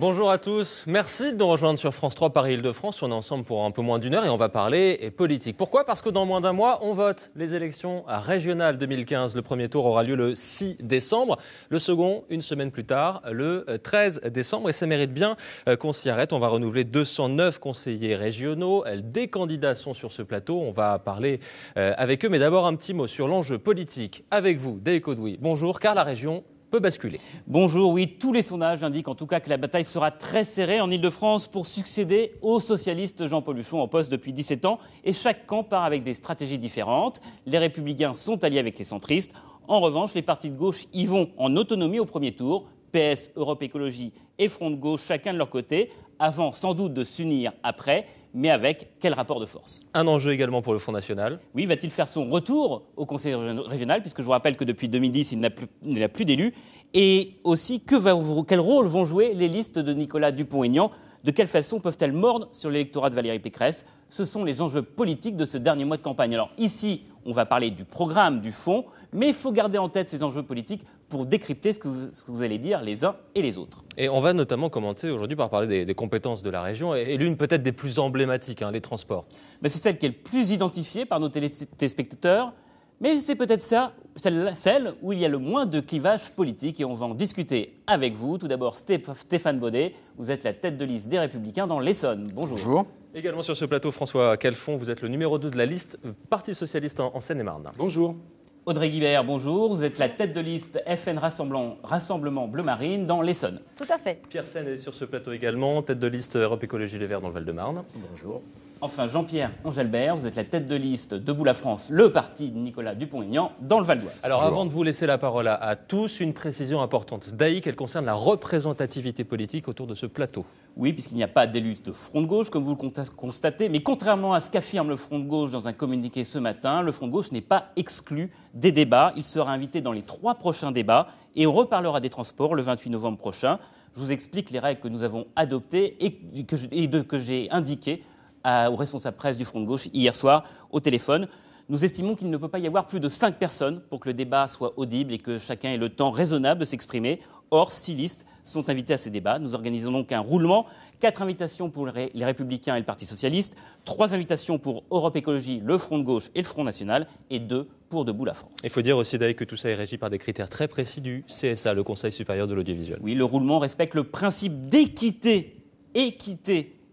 Bonjour à tous, merci de nous rejoindre sur France 3 Paris-Île-de-France. On est ensemble pour un peu moins d'une heure et on va parler politique. Pourquoi ? Parce que dans moins d'un mois, on vote les élections régionales 2015. Le premier tour aura lieu le 6 décembre, le second une semaine plus tard, le 13 décembre. Et ça mérite bien qu'on s'y arrête. On va renouveler 209 conseillers régionaux. Des candidats sont sur ce plateau, on va parler avec eux. Mais d'abord un petit mot sur l'enjeu politique avec vous, Dave Codouy. Bonjour, car la région peut basculer. Bonjour, oui, tous les sondages indiquent en tout cas que la bataille sera très serrée en Ile-de-France pour succéder au socialiste Jean-Paul Huchon en poste depuis 17 ans. Et chaque camp part avec des stratégies différentes. Les Républicains sont alliés avec les centristes. En revanche, les partis de gauche y vont en autonomie au premier tour. PS, Europe Écologie et Front de Gauche, chacun de leur côté, avant sans doute de s'unir après. Mais avec quel rapport de force ? Un enjeu également pour le Front National. Oui, va-t-il faire son retour au Conseil régional, puisque je vous rappelle que depuis 2010, il n'a plus d'élus. Et aussi, quel rôle vont jouer les listes de Nicolas Dupont-Aignan ? De quelle façon peuvent-elles mordre sur l'électorat de Valérie Pécresse ? Ce sont les enjeux politiques de ce dernier mois de campagne. Alors ici, on va parler du programme, du fond, mais il faut garder en tête ces enjeux politiques pour décrypter ce que vous allez dire les uns et les autres. Et on va notamment commenter aujourd'hui par parler des compétences de la région et l'une peut-être des plus emblématiques, les transports. Mais c'est celle qui est le plus identifiée par nos téléspectateurs, mais c'est peut-être celle où il y a le moins de clivage politique et on va en discuter avec vous. Tout d'abord Stéphane Baudet, vous êtes la tête de liste des Républicains dans l'Essonne. Bonjour. Bonjour. Également sur ce plateau, François Calfon, vous êtes le numéro 2 de la liste Parti Socialiste en Seine-et-Marne. Bonjour. Audrey Guibert, bonjour. Vous êtes la tête de liste FN Rassemblement Bleu Marine dans l'Essonne. Tout à fait. Pierre Seyne est sur ce plateau également, tête de liste Europe Écologie Les Verts dans le Val-de-Marne. Bonjour. Enfin, Jean-Pierre Engelbert, vous êtes la tête de liste Debout la France, le parti de Nicolas Dupont-Aignan dans le Val d'Oise. Alors Bonjour. avant de vous laisser la parole à tous, une précision importante. Daïc, elle concerne la représentativité politique autour de ce plateau. Oui, puisqu'il n'y a pas d'élu de Front de Gauche, comme vous le constatez, mais contrairement à ce qu'affirme le Front de Gauche dans un communiqué ce matin, le Front de Gauche n'est pas exclu des débats. Il sera invité dans les 3 prochains débats et on reparlera des transports le 28 novembre prochain. Je vous explique les règles que nous avons adoptées et que j'ai indiquées aux responsables presse du Front de Gauche hier soir au téléphone. Nous estimons qu'il ne peut pas y avoir plus de 5 personnes pour que le débat soit audible et que chacun ait le temps raisonnable de s'exprimer. Or, 6 listes sont invitées à ces débats. Nous organisons donc un roulement. 4 invitations pour les Républicains et le Parti Socialiste, 3 invitations pour Europe Écologie, le Front de Gauche et le Front National, et 2 pour Debout la France. Il faut dire aussi, Daïc, que tout ça est régi par des critères très précis du CSA, le Conseil supérieur de l'audiovisuel. Oui, le roulement respecte le principe d'équité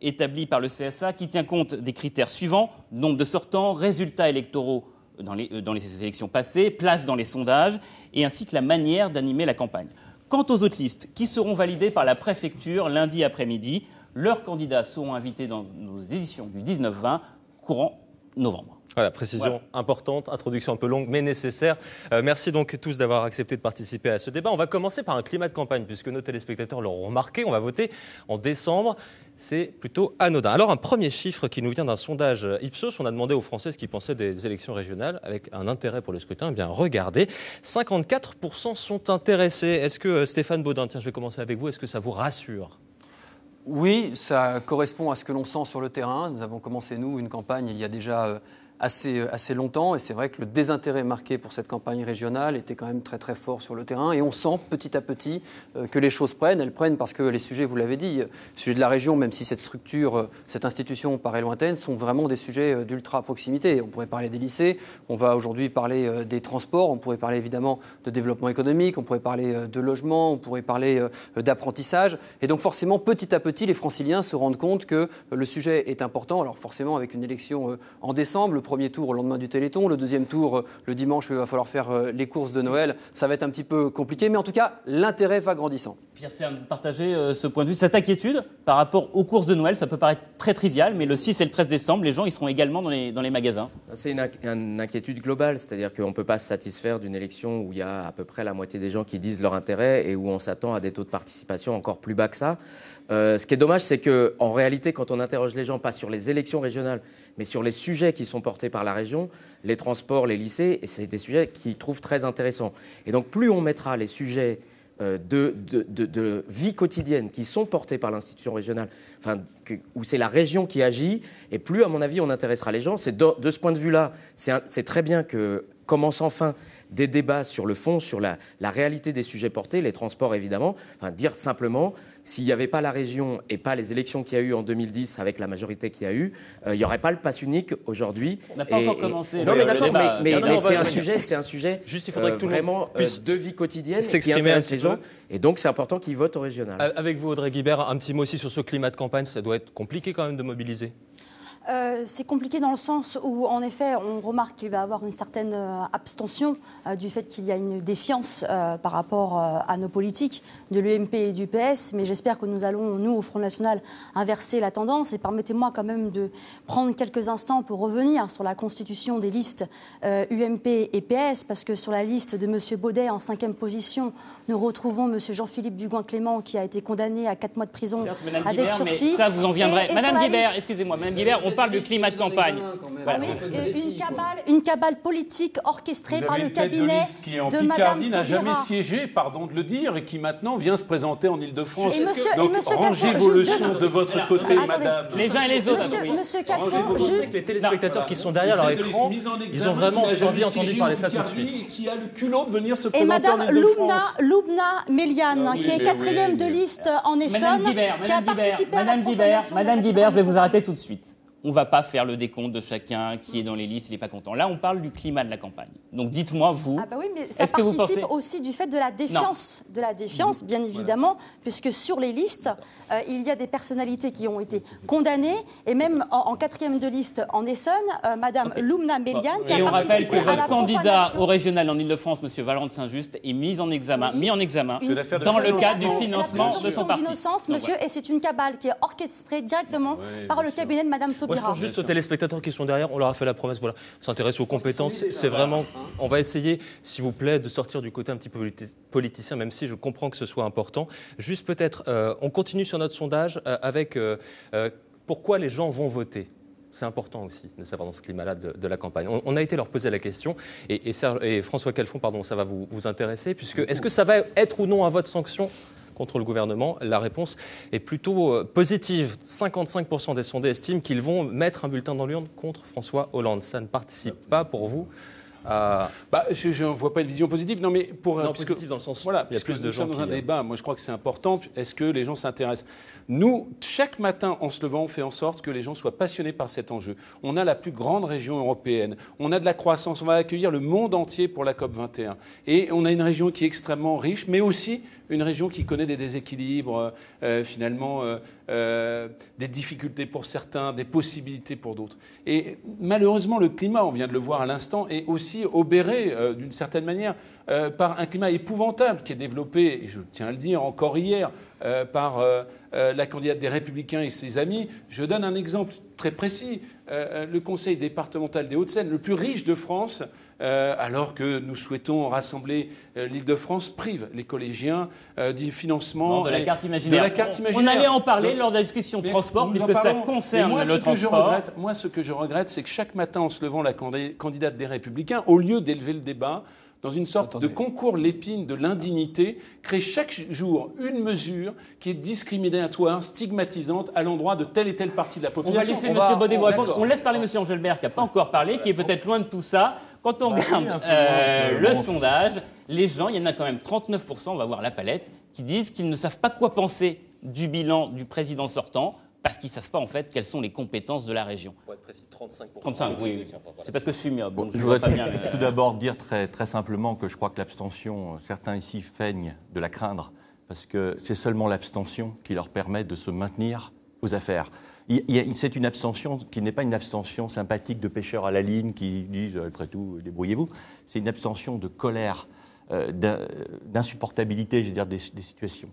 établi par le CSA, qui tient compte des critères suivants: nombre de sortants, résultats électoraux dans les élections passées, place dans les sondages, et ainsi que la manière d'animer la campagne. Quant aux autres listes, qui seront validées par la préfecture lundi après-midi, leurs candidats seront invités dans nos éditions du 19-20, courant novembre. Voilà, précision importante, introduction un peu longue mais nécessaire. Merci donc tous d'avoir accepté de participer à ce débat. On va commencer par un climat de campagne puisque nos téléspectateurs l'auront remarqué. On va voter en décembre. C'est plutôt anodin. Alors un premier chiffre qui nous vient d'un sondage Ipsos. On a demandé aux Français ce qu'ils pensaient des élections régionales avec un intérêt pour le scrutin. Eh bien regardez, 54% sont intéressés. Est-ce que Stéphane Baudin, tiens je vais commencer avec vous, est-ce que ça vous rassure ? Oui, ça correspond à ce que l'on sent sur le terrain. Nous avons commencé, nous, une campagne il y a déjà assez longtemps et c'est vrai que le désintérêt marqué pour cette campagne régionale était quand même très très fort sur le terrain et on sent petit à petit que les choses prennent. Elles prennent parce que les sujets, vous l'avez dit, les sujets de la région, même si cette structure, cette institution paraît lointaine, sont vraiment des sujets d'ultra proximité. On pourrait parler des lycées, on va aujourd'hui parler des transports, on pourrait parler évidemment de développement économique, on pourrait parler de logement, on pourrait parler d'apprentissage et donc forcément petit à petit les Franciliens se rendent compte que le sujet est important. Alors forcément avec une élection en décembre, le premier tour au lendemain du Téléthon, le deuxième tour le dimanche où il va falloir faire les courses de Noël. Ça va être un petit peu compliqué, mais en tout cas, l'intérêt va grandissant. Pierre Seyne, vous partagez ce point de vue, cette inquiétude par rapport aux courses de Noël. Ça peut paraître très trivial, mais le 6 et le 13 décembre, les gens ils seront également dans les magasins. C'est une inquiétude globale, c'est-à-dire qu'on ne peut pas se satisfaire d'une élection où il y a à peu près la moitié des gens qui disent leur intérêt et où on s'attend à des taux de participation encore plus bas que ça. Ce qui est dommage, c'est qu'en réalité, quand on interroge les gens, pas sur les élections régionales, mais sur les sujets qui sont portés par la région, les transports, les lycées, et c'est des sujets qu'ils trouvent très intéressants. Et donc, plus on mettra les sujets de vie quotidienne qui sont portés par l'institution régionale, où c'est la région qui agit, et plus, à mon avis, on intéressera les gens. C'est de ce point de vue-là, c'est très bien que commence enfin des débats sur le fond, sur la réalité des sujets portés, les transports évidemment. Enfin, dire simplement, s'il n'y avait pas la région et pas les élections qu'il y a eu en 2010 avec la majorité qu'il y a eu, il n'y aurait pas le pass unique aujourd'hui. On n'a pas encore commencé. Non, mais d'accord, mais débat. c'est un sujet Juste, il faudrait que tout le monde vraiment puisse de vie quotidienne qui s'exprimer intéresse un les petit peu. gens. Et donc, c'est important qu'ils votent au régional. Avec vous, Audrey Guibert, un petit mot aussi sur ce climat de campagne. Ça doit être compliqué quand même de mobiliser. C'est compliqué dans le sens où, en effet, on remarque qu'il va y avoir une certaine abstention du fait qu'il y a une défiance par rapport à nos politiques de l'UMP et du PS. Mais j'espère que nous allons, nous, au Front National, inverser la tendance. Et permettez-moi quand même de prendre quelques instants pour revenir sur la constitution des listes UMP et PS, parce que sur la liste de M. Baudet, en 5e position, nous retrouvons M. Jean-Philippe Dugoin-Clément, qui a été condamné à 4 mois de prison avec sursis. Mais ça, vous en viendrez. Et Madame sur la Guibert, liste- excusez-moi, Madame Guibert, on parle du climat de campagne. Ah oui, une cabale politique orchestrée par le cabinet de liste qui, en de Picardie, Madame n'a jamais Taubira. siégé, pardon de le dire, et qui maintenant vient se présenter en Ile-de-France. Et monsieur- Donc, et monsieur rangez Calfon, vos juste leçons deux- de votre côté, Attendez. madame. Les uns et les autres. Monsieur Calfon, Rangez-vous juste... Les téléspectateurs qui sont derrière leur Une tête de écran, liste mise en examen ils ont vraiment qui n'a jamais envie d'entendre siégé parler en ça tout de Picardie suite. et qui a le culot de venir se Et présenter en Madame Ile-de-France. Loubna Méliane, Ah oui, qui est mais 4e oui, de mais- liste en Essonne, qui a participé à la Madame Guibert, profanation Madame de la Guibert, je vais vous République. arrêter tout de suite. On ne va pas faire le décompte de chacun qui est dans les listes, il n'est pas content. Là, on parle du climat de la campagne. Donc dites-moi, vous, Ah bah oui, mais ça est-ce que vous participe pensez... aussi du fait de la défiance, bien évidemment, puisque sur les listes, il y a des personnalités qui ont été condamnées, et même en 4e de liste en Essonne, Madame Loubna Méliane, qui Et a on rappelle participé que à la votre candidat profanation. au régional en Ile-de-France, M. Valente Saint-Just, est mis en examen C'est l'affaire de dans le Valence. cadre du La financement de son présomption parti. d'innocence, Donc, monsieur, et c'est une cabale qui est orchestrée directement par le cabinet de Madame Moi, je Taubira. pense juste aux téléspectateurs qui sont derrière, on leur a fait la promesse, voilà, on s'intéresse aux compétences, c'est vraiment, on va essayer, s'il vous plaît, de sortir du côté un petit peu politicien, même si je comprends que ce soit important. Juste peut-être, on continue sur notre sondage avec pourquoi les gens vont voter. C'est important aussi de savoir dans ce climat-là de la campagne. On a été leur poser la question, et François Calfon, pardon, ça va vous intéresser, puisque est-ce que ça va être ou non un vote sanction contre le gouvernement? La réponse est plutôt positive. 55% des sondés estiment qu'ils vont mettre un bulletin dans l'urne contre François Hollande. Ça ne participe pas pour vous à... Je ne vois pas une vision positive. Non, mais pour Non, puisque- positive dans le sens où voilà, il y a puisque plus de nous gens sommes dans qui... un débat. Moi, je crois que c'est important. Est-ce que les gens s'intéressent? Nous, chaque matin, en se levant, on fait en sorte que les gens soient passionnés par cet enjeu. On a la plus grande région européenne. On a de la croissance. On va accueillir le monde entier pour la COP 21. Et on a une région qui est extrêmement riche, mais aussi une région qui connaît des déséquilibres, finalement, des difficultés pour certains, des possibilités pour d'autres. Et malheureusement, le climat, on vient de le voir à l'instant, est aussi obéré, d'une certaine manière, par un climat épouvantable qui est développé, et je tiens à le dire encore hier, par la candidate des Républicains et ses amis. Je donne un exemple très précis. Le conseil départemental des Hauts-de-Seine, le plus riche de France, alors que nous souhaitons rassembler l'Île-de-France, prive les collégiens du financement de la carte imaginaire. de la carte On imaginaire. allait en parler Donc, lors de la discussion mais transport, nous puisque en ça parlons. concerne Et moi, le ce que je transport. regrette, moi, ce que je regrette, c'est que chaque matin, en se levant, la candidate des Républicains, au lieu d'élever le débat, dans une sorte de concours l'épine de l'indignité, crée chaque jour une mesure qui est discriminatoire, stigmatisante à l'endroit de telle et telle partie de la On va population. laisser M. Baudet vous répondre. On laisse parler M. Engelbert, qui n'a pas encore parlé, qui est peut-être loin de tout ça. Quand on regarde le sondage, les gens, il y en a quand même 39%, on va voir la palette, qui disent qu'ils ne savent pas quoi penser du bilan du président sortant, parce qu'ils ne savent pas en fait quelles sont les compétences de la région. Pour être précis, 35%. 35, oui. C'est parce que je suis myope. donc Je je vois voudrais pas bien. tout d'abord dire très simplement que je crois que l'abstention, certains ici feignent de la craindre, parce que c'est seulement l'abstention qui leur permet de se maintenir aux affaires. C'est une abstention qui n'est pas une abstention sympathique de pêcheurs à la ligne qui disent « après tout, débrouillez-vous ». C'est une abstention de colère, d'insupportabilité, je veux dire, des situations.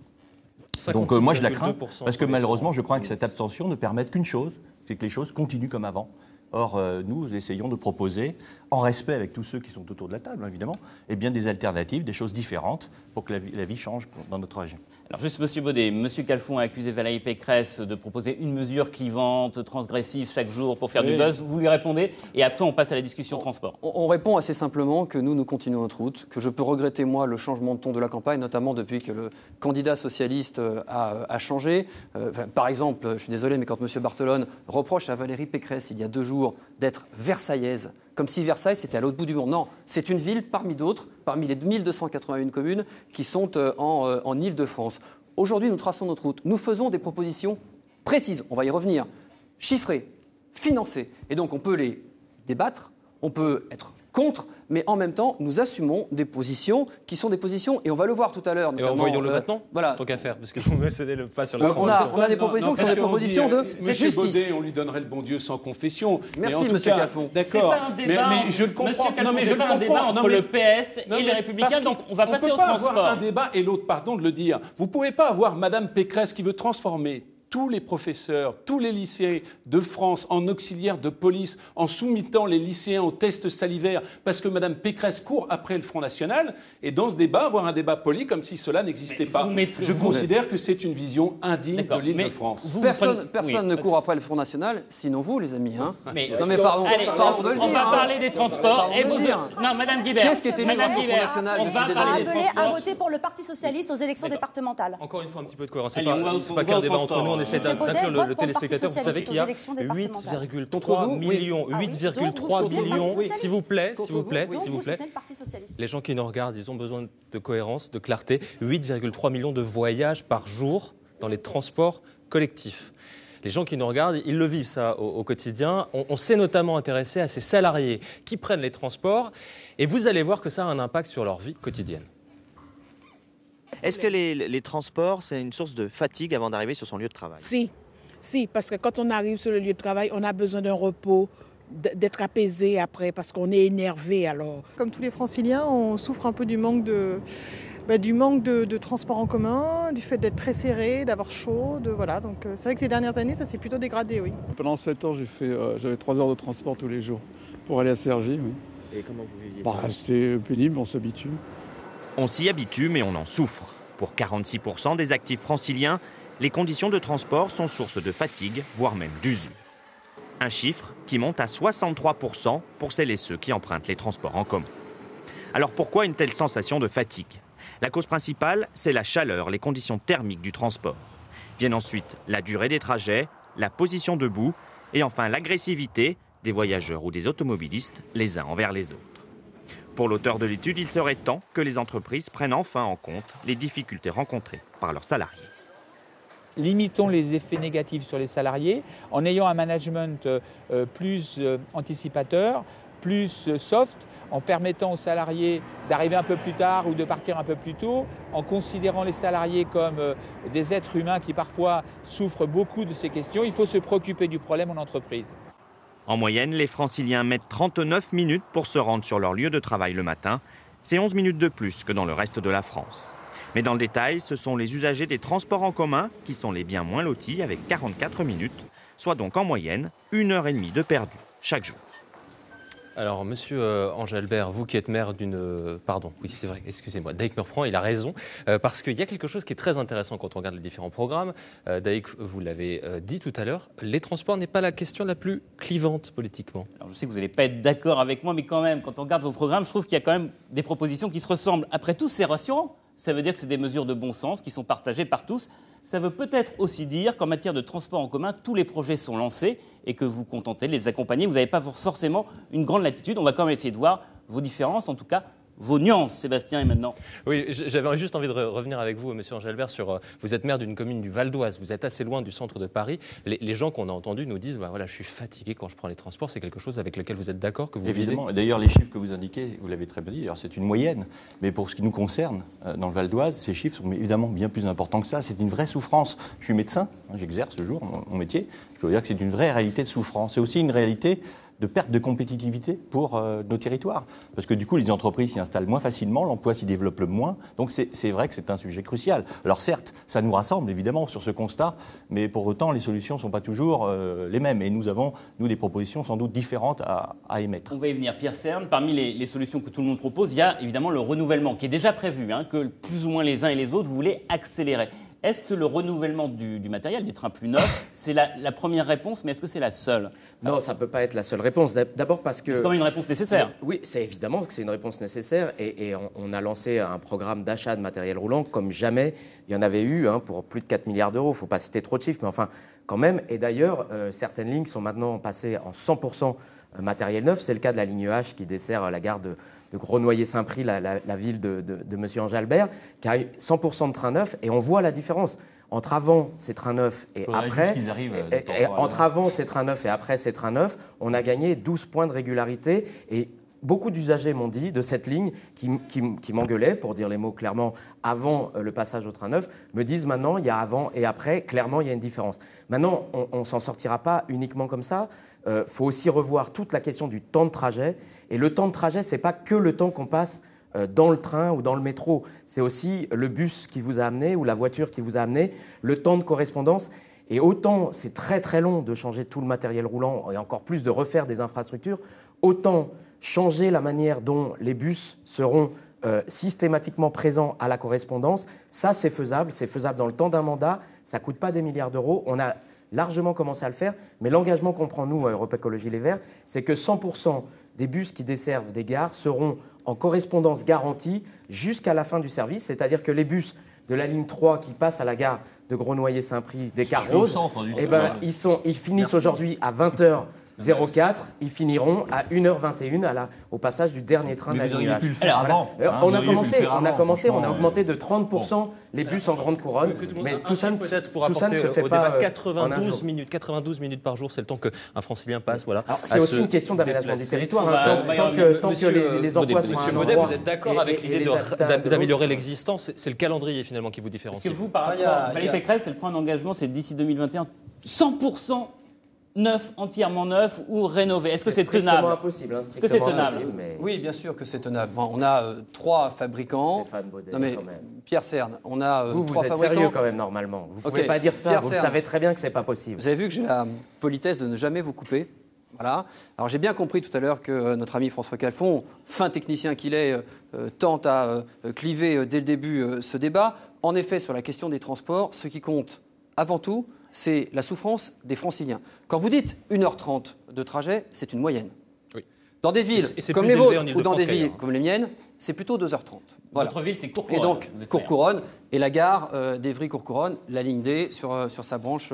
Donc moi je la crains, parce que malheureusement je crois que cette abstention ne permet qu'une chose, c'est que les choses continuent comme avant. Or, nous essayons de proposer, en respect avec tous ceux qui sont autour de la table, évidemment, eh bien, des alternatives, des choses différentes pour que la vie change dans notre région. Alors juste M. Baudet, M. Calfon a accusé Valérie Pécresse de proposer une mesure clivante, transgressive chaque jour pour faire du buzz. Vous lui répondez et après on passe à la discussion transport. On répond assez simplement que nous continuons notre route, que je peux regretter, moi, le changement de ton de la campagne, notamment depuis que le candidat socialiste a changé. Par exemple, je suis désolé, mais quand M. Barthelone reproche à Valérie Pécresse, il y a 2 jours, toujours d'être versaillaise, comme si Versailles c'était à l'autre bout du monde. Non, c'est une ville parmi d'autres, parmi les 1281 communes qui sont en Île-de-France. Aujourd'hui, nous traçons notre route. Nous faisons des propositions précises, on va y revenir, chiffrées, financées. Et donc on peut les débattre, on peut être contre, mais en même temps, nous assumons des positions qui sont des positions, et on va le voir tout à l'heure. Et envoyons-le maintenant, voilà. tant qu'à faire, parce que vous me cédez le pas sur la on a des propositions qui sont des propositions de Monsieur justice. Baudet, on lui donnerait le bon Dieu sans confession. Merci, mais en tout Monsieur cas, Calfon. D'accord. C'est pas un débat, mais je le comprends. Monsieur Calfon, c'est pas un débat entre le PS et les Républicains, donc on va passer au transport. On ne peut pas avoir un débat et l'autre, pardon de le dire. Vous ne pouvez pas avoir Madame Pécresse qui veut transformer tous les professeurs, tous les lycéens de France en auxiliaires de police, en soumettant les lycéens aux tests salivaires, parce que Mme Pécresse court après le Front National, et dans ce débat, avoir un débat poli comme si cela n'existait pas. Je considère que c'est une vision indigne de l'Île-de-France. Personne ne court après le Front National, sinon vous, les amis. Hein. Mais pardon. Allez, pardon de le on dire, va parler des transports. Et vous, dire. non, Madame Guibert, Qu'est-ce qui était mis Madame dans le Front Guibert, National on va depuis parler des appelé à transports. voter pour le Parti socialiste aux élections départementales. Encore une fois, un petit peu de cohérence. C'est Allez, on pas va qu'un au débat entre transport. nous, on essaie Monsieur d'inclure Baudet, le vote pour le téléspectateur. Vous Parti savez qu'il y a socialiste aux élections départementales. 8,3 millions, Ah oui, 8,3 donc vous millions, soutenez le Parti s'il vous plaît, s'il vous plaît, Donc s'il vous vous plaît. soutenez le Parti socialiste. Les gens qui nous regardent, ils ont besoin de cohérence, de clarté. 8,3 millions de voyages par jour dans les transports collectifs. Les gens qui nous regardent, ils le vivent ça au quotidien. On s'est notamment intéressé à ces salariés qui prennent les transports et vous allez voir que ça a un impact sur leur vie quotidienne. Est-ce que les transports, c'est une source de fatigue avant d'arriver sur son lieu de travail? Si, parce que quand on arrive sur le lieu de travail, on a besoin d'un repos, d'être apaisé après, parce qu'on est énervé alors. Comme tous les franciliens, on souffre un peu du manque de transport en commun, du fait d'être très serré, d'avoir chaud, voilà. Donc c'est vrai que ces dernières années, ça s'est plutôt dégradé, oui. Pendant 7 ans, j'avais 3 heures de transport tous les jours pour aller à Cergy, oui. Et comment vous viviez C'était pénible, on s'habitue. On s'y habitue, mais on en souffre. Pour 46% des actifs franciliens, les conditions de transport sont source de fatigue, voire même d'usure. Un chiffre qui monte à 63% pour celles et ceux qui empruntent les transports en commun. Alors pourquoi une telle sensation de fatigue ? La cause principale, c'est la chaleur, les conditions thermiques du transport. Viennent ensuite la durée des trajets, la position debout et enfin l'agressivité des voyageurs ou des automobilistes les uns envers les autres. Pour l'auteur de l'étude, il serait temps que les entreprises prennent enfin en compte les difficultés rencontrées par leurs salariés. Limitons les effets négatifs sur les salariés en ayant un management plus anticipateur, plus soft, en permettant aux salariés d'arriver un peu plus tard ou de partir un peu plus tôt, en considérant les salariés comme des êtres humains qui parfois souffrent beaucoup de ces questions. Il faut se préoccuper du problème en entreprise. En moyenne, les franciliens mettent 39 minutes pour se rendre sur leur lieu de travail le matin. C'est 11 minutes de plus que dans le reste de la France. Mais dans le détail, ce sont les usagers des transports en commun qui sont les bien moins lotis avec 44 minutes, soit donc en moyenne 1h30 de perdu chaque jour. Alors, monsieur Engelbert, vous qui êtes maire d'une... Pardon, oui, c'est vrai, excusez-moi. Daïk me reprend, il a raison. Parce qu'il y a quelque chose qui est très intéressant quand on regarde les différents programmes. Daïk, vous l'avez dit tout à l'heure, les transports n'est pas la question la plus clivante politiquement. Alors, je sais que vous n'allez pas être d'accord avec moi, mais quand même, quand on regarde vos programmes, je trouve qu'il y a quand même des propositions qui se ressemblent. Après tout, c'est rassurant. Ça veut dire que c'est des mesures de bon sens qui sont partagées par tous. Ça veut peut-être aussi dire qu'en matière de transport en commun, tous les projets sont lancés et que vous contentez de les accompagner. Vous n'avez pas forcément une grande latitude. On va quand même essayer de voir vos différences, en tout cas vos nuances, Sébastien, et maintenant. Oui, j'avais juste envie de revenir avec vous, monsieur Engelbert, sur... vous êtes maire d'une commune du Val d'Oise, vous êtes assez loin du centre de Paris. Les gens qu'on a entendus nous disent, voilà, je suis fatigué quand je prends les transports. C'est quelque chose avec lequel vous êtes d'accord, que vous Évidemment. D'ailleurs, les chiffres que vous indiquez, vous l'avez très bien dit, alors c'est une moyenne. Mais pour ce qui nous concerne, dans le Val d'Oise, ces chiffres sont évidemment bien plus importants que ça. C'est une vraie souffrance. Je suis médecin, j'exerce ce jour mon métier. Je peux vous dire que c'est une vraie réalité de souffrance. C'est aussi une réalité de perte de compétitivité pour nos territoires. Parce que du coup, les entreprises s'y installent moins facilement, l'emploi s'y développe moins. Donc c'est vrai que c'est un sujet crucial. Alors certes, ça nous rassemble évidemment sur ce constat, mais pour autant, les solutions ne sont pas toujours les mêmes. Et nous avons, des propositions sans doute différentes à émettre. On va y venir. Pierre Cerne, parmi les solutions que tout le monde propose, il y a évidemment le renouvellement qui est déjà prévu, que plus ou moins les uns et les autres voulaient accélérer. Est-ce que le renouvellement du matériel, des trains plus neufs, c'est la première réponse, mais est-ce que c'est la seule? Non, ça ne peut pas être la seule réponse. D'abord parce que... C'est quand même une réponse nécessaire. Oui, c'est évidemment que c'est une réponse nécessaire. Et on a lancé un programme d'achat de matériel roulant comme jamais il y en avait eu pour plus de 4 milliards d'euros. Il ne faut pas citer trop de chiffres, mais enfin, quand même. Et d'ailleurs, certaines lignes sont maintenant passées en 100% matériel neuf. C'est le cas de la ligne H qui dessert la gare de Grosnoyer-Saint-Prix, la ville de M. Ange-Albert, qui a eu 100% de trains neufs. Et on voit la différence entre avant ces trains neufs et après. Entre avant ces trains neufs et après ces trains neufs, on a gagné 12 points de régularité. Et beaucoup d'usagers m'ont dit de cette ligne, qui m'engueulaient, pour dire les mots clairement, avant le passage au train neuf, me disent maintenant, il y a avant et après, clairement, il y a une différence. Maintenant, on ne s'en sortira pas uniquement comme ça. Faut aussi revoir toute la question du temps de trajet. Et le temps de trajet, ce n'est pas que le temps qu'on passe dans le train ou dans le métro. C'est aussi le bus qui vous a amené ou la voiture qui vous a amené, le temps de correspondance. Et autant c'est très très long de changer tout le matériel roulant et encore plus de refaire des infrastructures, autant changer la manière dont les bus seront systématiquement présents à la correspondance, ça c'est faisable dans le temps d'un mandat, ça ne coûte pas des milliards d'euros. On a largement commencé à le faire, mais l'engagement qu'on prend nous à Europe Écologie Les Verts, c'est que 100% des bus qui desservent des gares seront en correspondance garantie jusqu'à la fin du service, c'est-à-dire que les bus de la ligne 3 qui passent à la gare de Grosnoyer-Saint-Prix, des cars roses, ils finissent aujourd'hui à 20h04, ils finiront à 1h21 au passage du dernier train de la ligne H. Vous auriez pu le faire avant. On a augmenté de 30% les bus en grande couronne, mais tout ça ne se fait pas 92 minutes par jour, c'est le temps qu'un francilien passe. Voilà. C'est aussi une question d'aménagement du territoire. Tant que les emplois sont à un endroit... Vous êtes d'accord avec l'idée d'améliorer l'existence? C'est le calendrier finalement qui vous différencie. Parce que vous, par rapport à Valérie Pécresse, c'est le point d'engagement, c'est d'ici 2021, 100% neuf, entièrement neuf ou rénové. Est-ce que c'est tenable? Impossible. Est-ce que c'est tenable? Oui, bien sûr que c'est tenable. On a 3 fabricants. Non mais Pierre Cerne, on a vous 3 êtes fabricants. Sérieux quand même normalement. Vous ne pouvez pas dire ça. Pierre vous Cerne, savez très bien que c'est pas possible. Vous avez vu que j'ai la politesse de ne jamais vous couper. Voilà. Alors j'ai bien compris tout à l'heure que notre ami François Calfon, fin technicien qu'il est, tente à cliver dès le début ce débat. En effet, sur la question des transports, ce qui compte avant tout, c'est la souffrance des Franciliens. Quand vous dites 1h30 de trajet, c'est une moyenne. Oui. Dans des villes comme les vôtres ou dans des villes comme les miennes, c'est plutôt 2h30. Voilà. Votre ville, c'est Courcouronne. Et donc, Courcouronne et la gare d'Evry-Courcouronne, la ligne D sur sa branche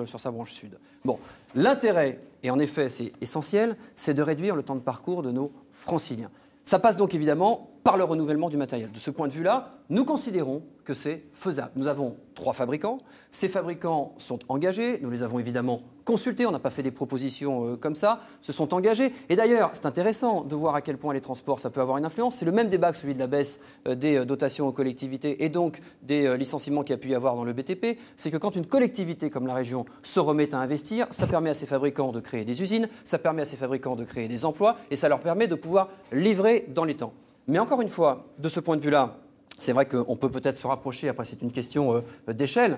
sud. Bon, l'intérêt, et en effet c'est essentiel, c'est de réduire le temps de parcours de nos Franciliens. Ça passe donc évidemment par le renouvellement du matériel. De ce point de vue-là, nous considérons que c'est faisable. Nous avons 3 fabricants. Ces fabricants sont engagés. Nous les avons évidemment consultés. On n'a pas fait des propositions comme ça. Se sont engagés. Et d'ailleurs, c'est intéressant de voir à quel point les transports, ça peut avoir une influence. C'est le même débat que celui de la baisse des dotations aux collectivités et donc des licenciements qu'il y a pu y avoir dans le BTP. C'est que quand une collectivité comme la région se remet à investir, ça permet à ces fabricants de créer des usines, ça permet à ces fabricants de créer des emplois et ça leur permet de pouvoir livrer dans les temps. Mais encore une fois, de ce point de vue-là, c'est vrai qu'on peut peut-être se rapprocher, après c'est une question d'échelle.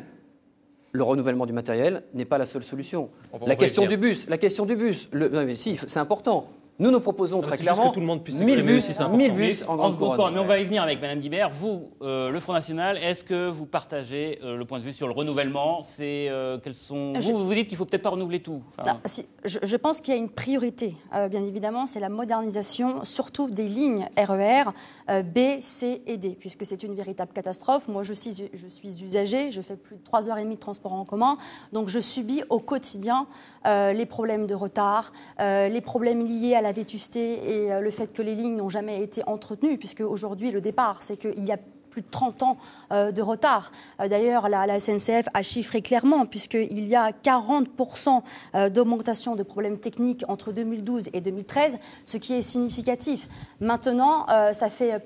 Le renouvellement du matériel n'est pas la seule solution. La question du bus, non, mais si, c'est important. Nous proposons très clairement 1000 bus en grande couronne. Mais on va y venir avec Mme Guibert. Vous, le Front National, est-ce que vous partagez le point de vue sur le renouvellement? Vous dites qu'il ne faut peut-être pas renouveler tout. Je pense qu'il y a une priorité, bien évidemment, c'est la modernisation, surtout des lignes RER B, C et D, puisque c'est une véritable catastrophe. Moi, je suis usagée, je fais plus de 3h30 de transport en commun, donc je subis au quotidien les problèmes de retard, les problèmes liés à la vétusté et le fait que les lignes n'ont jamais été entretenues, puisque aujourd'hui le départ, c'est qu'il y a plus de 30 ans de retard. D'ailleurs, la SNCF a chiffré clairement, puisqu'il y a 40% d'augmentation de problèmes techniques entre 2012 et 2013, ce qui est significatif. Maintenant, ça fait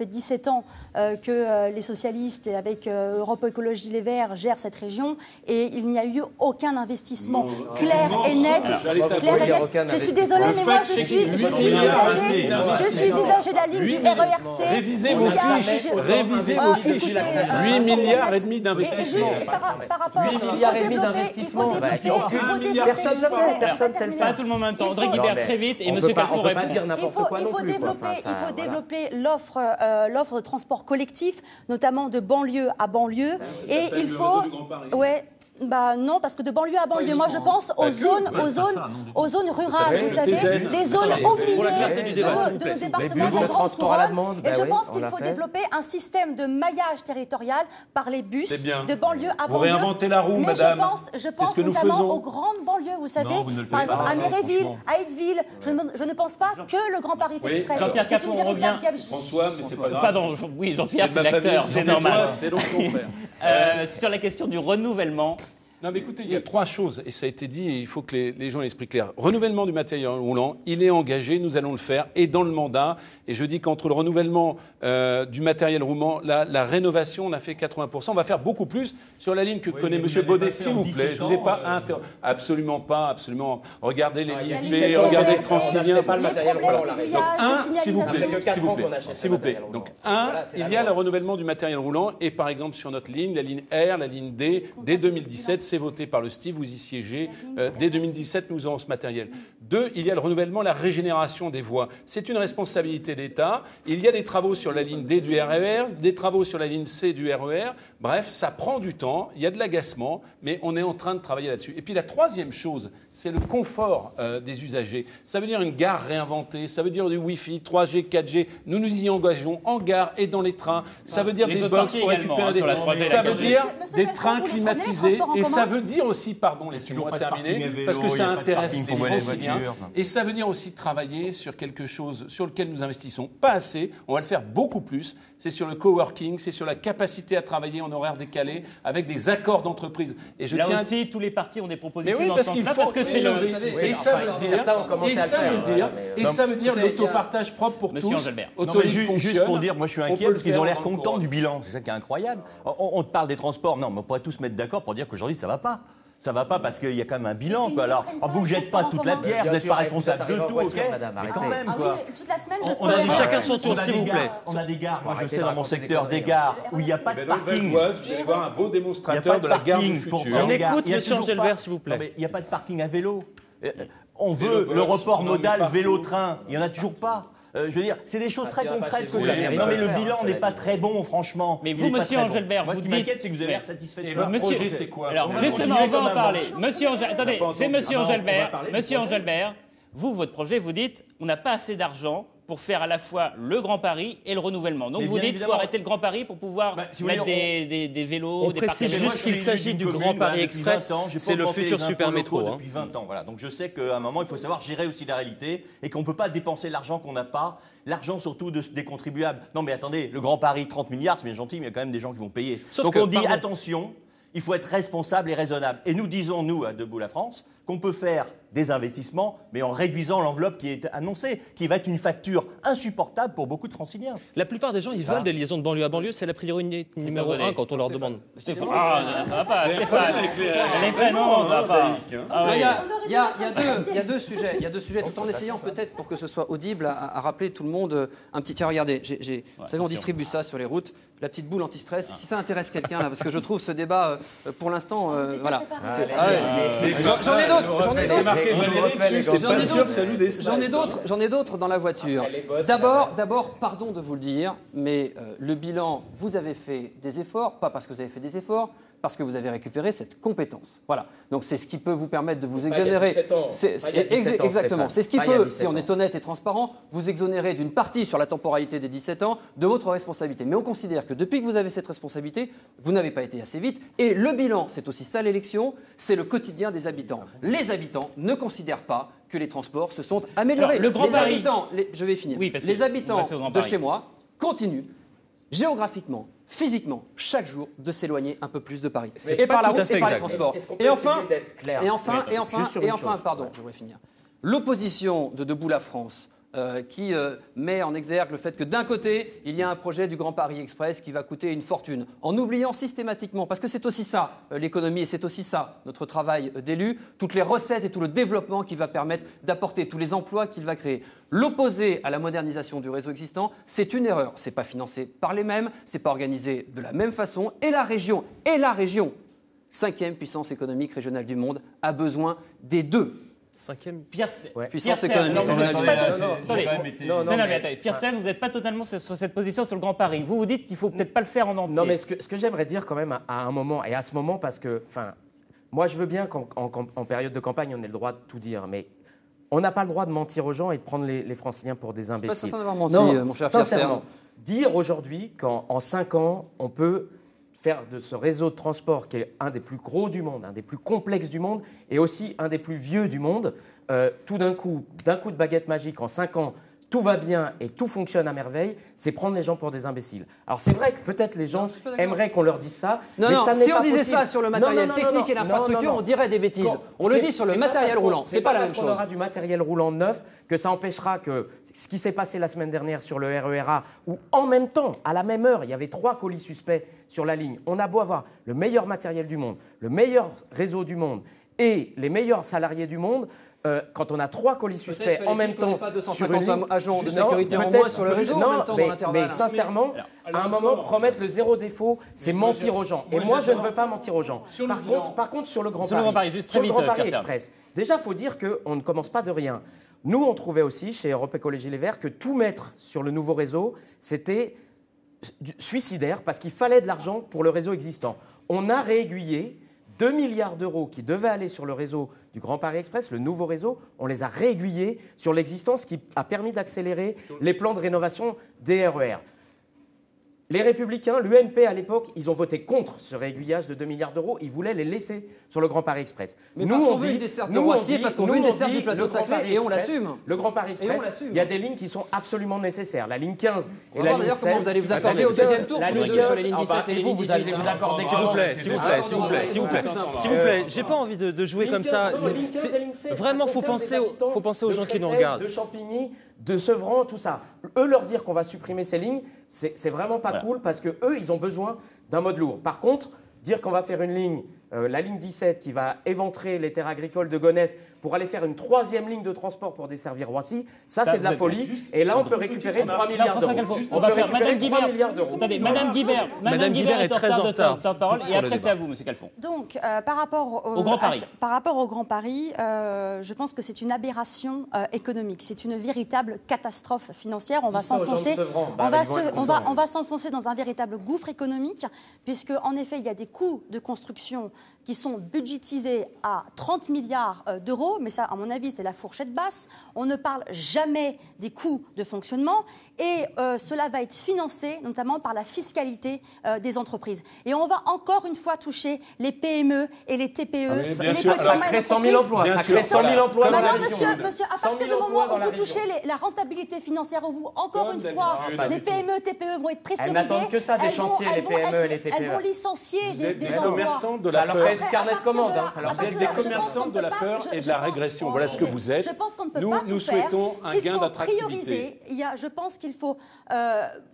17 ans que les socialistes, et avec Europe Écologie Les Verts, gèrent cette région, et il n'y a eu aucun investissement clair et net. Je suis désolée, mais moi, je suis usagée de la ligne du RERC. Révisez vos fiches. révisez vos fiches. 8 milliards et demi d'investissement. 8 milliards et demi d'investissement. Personne ne le fait. Personne ne le fait. Pas tout le monde en même temps. André Guibert, très vite, et M. Carrefour répond. Il faut développer l'offre de transport collectif, notamment de banlieue à banlieue. Et il faut... non, parce que de banlieue à banlieue, moi je pense aux zones rurales, vous savez, les zones oubliées de départements en grande couronne. Et je pense qu'il faut développer un système de maillage territorial par les bus de banlieue à banlieue. Vous réinventez la roue, madame. Mais je pense notamment aux grandes banlieues, vous savez, par exemple à Méréville, à Aideville. Je ne pense pas que le Grand Paris Express. Jean-Pierre Capon, on revient. François, mais c'est pas grave. Pardon, oui, Jean-Pierre, c'est l'acteur, c'est normal. C'est donc mon frère. Sur la question du renouvellement. Non, mais écoutez, il y a 3 choses, et ça a été dit, et il faut que les gens aient l'esprit clair. Renouvellement du matériel roulant, il est engagé, nous allons le faire, et dans le mandat. Et je dis qu'entre le renouvellement du matériel roulant, la rénovation, on a fait 80%. On va faire beaucoup plus sur la ligne que connaît M. Baudet, s'il vous plaît. Je ne vous ai pas absolument pas, absolument. Regardez les lignes B, regardez le Transilien. Pas le matériel roulant, la région. Donc, s'il vous plaît. Donc, il y a le renouvellement du matériel roulant, et par exemple, sur notre ligne, la ligne R, la ligne D, dès 2017, c'est voté par le STIF, vous y siégez. Dès 2017, nous aurons ce matériel. 2, il y a le renouvellement, la régénération des voies. C'est une responsabilité d'État. Il y a des travaux sur la ligne D du RER, des travaux sur la ligne C du RER. Bref, ça prend du temps, il y a de l'agacement, mais on est en train de travailler là-dessus. Et puis la 3e chose, c'est le confort des usagers. Ça veut dire une gare réinventée, ça veut dire du Wi-Fi, 3G, 4G. Nous nous y engageons en gare et dans les trains. Ça veut dire des box pour récupérer des... Ça veut dire des trains climatisés. Et ça veut dire aussi, laissez-moi terminer, parce que ça intéresse les Franciliens. Et ça veut dire aussi travailler sur quelque chose sur lequel nous investissons pas assez. On va le faire beaucoup plus. C'est sur le coworking, c'est sur la capacité à travailler en horaire décalé avec des accords d'entreprise. Et là aussi, tous les partis ont des propositions dans ce sens-là, parce que c'est le... Et ça veut dire l'autopartage propre pour tous. Juste pour dire, moi je suis inquiet parce qu'ils ont l'air contents du bilan. C'est ça qui est incroyable. On te parle des transports. Non, mais on pourrait tous se mettre d'accord pour dire qu'aujourd'hui ça va pas. Ça va pas parce qu'il y a quand même un bilan, quoi. Alors, vous ne jetez pas toute la pierre, vous n'êtes pas responsable de tout, ok? Mais quand même, quoi. Toute la semaine, on a chacun son tour, s'il vous plaît. On a des gares, moi je sais dans mon secteur, des gares où il n'y a pas de parking. Vous allez voir un beau démonstrateur de la gare du futur. On écoute M. Engelbert, s'il vous plaît. Il n'y a pas de parking à vélo. On veut le report modal vélo-train. Il n'y en a toujours pas. Je veux dire, c'est des choses très concrètes que la mairie. Non, mais le bilan n'est pas très bon, franchement. Mais vous, M. Engelbert, vous dites... Ce qui m'inquiète, c'est que vous avez l'air satisfait de ça. Votre projet, c'est quoi? Alors, justement, on va en parler. Attendez, c'est M. Engelbert. Monsieur Engelbert, vous, votre projet, vous dites, on n'a pas assez d'argent pour faire à la fois le Grand Paris et le renouvellement. Donc vous dites qu'il faut arrêter le Grand Paris pour pouvoir mettre des vélos, des parcs. C'est juste qu'il s'agit du Grand Paris Express, c'est le futur super métro. Depuis 20 ans, voilà. Donc je sais qu'à un moment, il faut savoir gérer aussi la réalité et qu'on ne peut pas dépenser l'argent qu'on n'a pas, l'argent surtout des contribuables. Non mais attendez, le Grand Paris, 30 milliards, c'est bien gentil, mais il y a quand même des gens qui vont payer. Donc on dit attention, il faut être responsable et raisonnable. Et nous disons, nous, à Debout la France, qu'on peut faire des investissements, mais en réduisant l'enveloppe qui est annoncée, qui va être une facture insupportable pour beaucoup de Franciliens. La plupart des gens, ils veulent des liaisons de banlieue à banlieue, c'est la priorité numéro 1 quand on leur demande. Stéphane. Ah, ça va pas, Stéphane. Non, ça va pas. Il y a deux sujets, tout en essayant peut-être, pour que ce soit audible, à rappeler tout le monde un petit... Tiens, regardez, vous savez, on distribue ça sur les routes, la petite boule anti-stress. Si ça intéresse quelqu'un, là, parce que je trouve ce débat, pour l'instant, voilà. J'en ai d'autres. J'en ai d'autres dans la voiture. D'abord, pardon de vous le dire, mais le bilan, vous avez fait des efforts, pas parce que vous avez fait des efforts, parce que vous avez récupéré cette compétence. Voilà. Donc c'est ce qui peut vous permettre de vous exonérer. Exactement. C'est ce qui peut, si on est honnête et transparent, vous exonérer d'une partie sur la temporalité des 17 ans de votre responsabilité. Mais on considère que depuis que vous avez cette responsabilité, vous n'avez pas été assez vite. Et le bilan, c'est aussi ça l'élection, c'est le quotidien des habitants. Les habitants ne considèrent pas que les transports se sont améliorés. Alors, le Grand Paris. Je vais finir. Oui, parce que les habitants de chez moi continuent géographiquement, physiquement, chaque jour, de s'éloigner un peu plus de Paris. Et par la route et par les transports. Et enfin, pardon, je voudrais finir. L'opposition de Debout la France qui met en exergue le fait que d'un côté, il y a un projet du Grand Paris Express qui va coûter une fortune, en oubliant systématiquement, parce que c'est aussi ça l'économie et c'est aussi ça notre travail d'élu, toutes les recettes et tout le développement qui va permettre d'apporter tous les emplois qu'il va créer. L'opposé à la modernisation du réseau existant, c'est une erreur. C'est pas financé par les mêmes, c'est pas organisé de la même façon, et la région, 5e puissance économique régionale du monde, a besoin des deux. 5e puissance économique régionale du monde. Attendez, Pierre Sel, vous n'êtes pas totalement sur cette position sur le Grand Paris. Vous dites qu'il ne faut peut-être pas le faire en entier. Non, mais ce que j'aimerais dire quand même à un moment, et à ce moment, parce que, moi je veux bien qu'en période de campagne, on ait le droit de tout dire, mais on n'a pas le droit de mentir aux gens et de prendre les Franciliens pour des imbéciles. Pas certain d'avoir menti, non, mon cher sincèrement, dire aujourd'hui qu'en 5 ans, on peut faire de ce réseau de transport qui est un des plus gros du monde, un des plus complexes du monde et aussi un des plus vieux du monde, tout d'un coup de baguette magique, en 5 ans, tout va bien et tout fonctionne à merveille, c'est prendre les gens pour des imbéciles. Alors c'est vrai que peut-être les gens aimeraient qu'on leur dise ça, mais ça n'est si pas on disait possible. ça sur le matériel technique et l'infrastructure, on dirait des bêtises. On le dit sur le matériel roulant, c'est pas la même chose. C'est parce qu'on aura du matériel roulant neuf que ça empêchera que ce qui s'est passé la semaine dernière sur le RERA, où en même temps, à la même heure, il y avait 3 colis suspects sur la ligne. On a beau avoir le meilleur matériel du monde, le meilleur réseau du monde et les meilleurs salariés du monde, quand on a 3 colis suspects en même temps sur une ligne, agents de sécurité en moins sur le réseau en même temps dans l'intervalle. Mais sincèrement, à un moment, promettre le zéro défaut, c'est mentir aux gens. Et moi, je ne veux pas mentir aux gens. Par contre, sur le Grand Paris Express, déjà, il faut dire qu'on ne commence pas de rien. Nous, on trouvait aussi, chez Europe Écologie Les Verts, que tout mettre sur le nouveau réseau, c'était suicidaire parce qu'il fallait de l'argent pour le réseau existant. On a réaiguillé 2 milliards d'euros qui devaient aller sur le réseau du Grand Paris Express, le nouveau réseau, on les a réaiguillés sur l'existant, ce qui a permis d'accélérer les plans de rénovation des RER. Les Républicains, l'UMP à l'époque, ils ont voté contre ce réaiguillage de 2 milliards d'euros. Ils voulaient les laisser sur le Grand Paris Express. Mais parce qu'on veut une desserte de Roissy, parce qu'on veut une desserte du plateau de Saclay, et on l'assume. Le Grand Paris Express, il y a des lignes qui sont absolument nécessaires. La ligne 15 et la ligne 16. Comment vous allez vous accorder au deuxième tour la ligne sur les lignes 17 et les lignes 18. Vous allez vous accorder. S'il vous plaît, j'ai pas envie de jouer comme ça. Vraiment, faut penser aux gens qui nous regardent. De Champigny, de Sevran, tout ça. Eux, leur dire qu'on va supprimer ces lignes, c'est vraiment pas cool parce que eux, ils ont besoin d'un mode lourd. Par contre, dire qu'on va faire une ligne, la ligne 17, qui va éventrer les terres agricoles de Gonesse pour aller faire une 3e ligne de transport pour desservir Roissy, ça c'est de la folie. Et là, on peut récupérer 3 milliards d'euros. On va faire Madame Guibert. Attendez, Madame Guibert est très en retard de parole. Et après, c'est à vous, Monsieur Calfon. Donc, par rapport au Grand Paris, je pense que c'est une aberration économique. C'est une véritable catastrophe financière. On va s'enfoncer dans un véritable gouffre économique, puisque en effet, il y a des coûts de construction qui sont budgétisés à 30 milliards d'euros, mais ça, à mon avis, c'est la fourchette basse. On ne parle jamais des coûts de fonctionnement et cela va être financé notamment par la fiscalité des entreprises. Et on va encore une fois toucher les PME et les TPE. Ça crée 100 000 emplois. Ça crée 100 000 emplois dans la région. Monsieur, à partir du moment où vous touchez la rentabilité financière, où vous, encore une fois, les PME, TPE vont être pressurisées. Elles n'attendent que ça des chantiers, les PME et les TPE. Elles vont licencier des emplois. Ça leur fait de carnet de commandes. Vous êtes des commerçants de la peur et de la régression. Voilà ce que vous êtes. Je pense qu'on ne peut pas tout faire. Nous souhaitons un gain d'attractivité. Je pense qu'il faut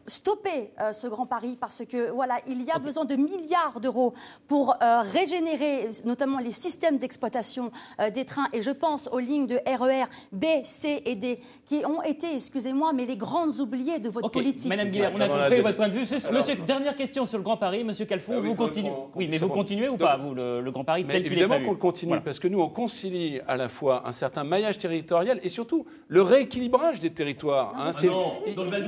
stopper ce Grand Paris parce que voilà, il y a besoin de milliards d'euros pour régénérer notamment les systèmes d'exploitation des trains. Et je pense aux lignes de RER B, C et D qui ont été, excusez-moi, mais les grandes oubliées de votre politique. Madame Guibert, on a compris votre point de vue. Monsieur, dernière question sur le Grand Paris. Monsieur Calfon, vous continuez. Oui, mais vous continuez ou pas, vous, le Grand Paris tel qu'il est prévu? Évidemment qu'on le continue, parce que nous, on concilie à la fois un certain maillage territorial et surtout le rééquilibrage des territoires.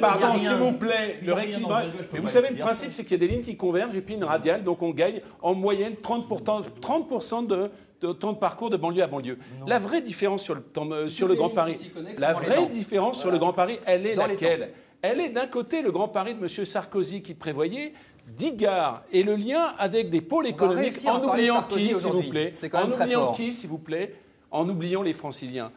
Pardon, s'il vous plaît, le rééquilibrage. Mais vous savez, le principe, c'est qu'il y a des lignes qui convergent et puis une radiale, donc on gagne en moyenne 30% de temps de parcours de banlieue à banlieue. La vraie différence sur le Grand Paris, elle est laquelle? Elle est d'un côté le Grand Paris de M. Sarkozy qui prévoyait 10 gares et le lien avec des pôles économiques en oubliant qui, s'il vous plaît, en oubliant les Franciliens.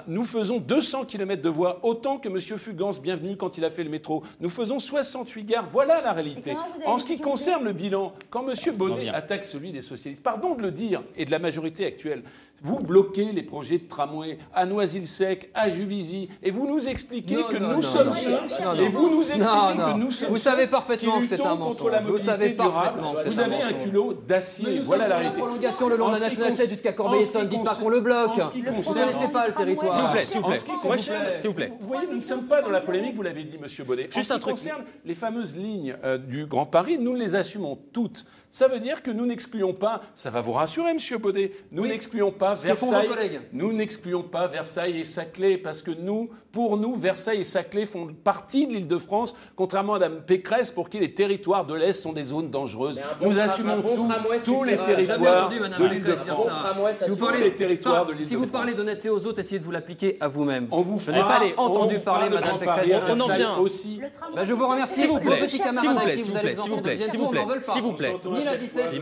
Nous faisons 200 km de voies, autant que M. Fugance, bienvenue quand il a fait le métro. Nous faisons 68 gares. Voilà la réalité. En ce qui concerne le bilan, quand M. Bonnet attaque celui des socialistes, pardon de le dire, et de la majorité actuelle, Vous bloquez les projets de tramway à Noisy-le-Sec, à Juvisy, et vous nous expliquez que nous sommes ceux. Et vous nous expliquez que nous sommes. Vous savez parfaitement que c'est un mensonge. Contre la mobilité durable. Vous avez un culot d'acier. Voilà la réalité. Prolongation le long de la nationale 7 jusqu'à Corbeil-Essonnes. Dites pas qu'on le bloque. Vous ne connaissez pas le territoire. S'il vous plaît. Vous voyez, nous ne sommes pas dans la polémique. Vous l'avez dit, Monsieur Baudet. Juste un truc. Concerne les fameuses lignes du Grand Paris, nous les assumons toutes. Ça veut dire que nous n'excluons pas, ça va vous rassurer, Monsieur Baudet, nous n'excluons pas Versailles. Nous n'excluons pas Versailles et Saclay, parce que pour nous, Versailles et Saclay font partie de l'Île-de-France, contrairement à Mme Pécresse, pour qui les territoires de l'Est sont des zones dangereuses. Nous assumons tous les territoires de l'Île-de-France. Si vous parlez d'honnêteté aux autres, essayez de vous l'appliquer à vous-même. Je n'ai pas entendu parler Mme Pécresse. On en vient aussi. Je vous remercie. S'il vous plaît, s'il vous plaît.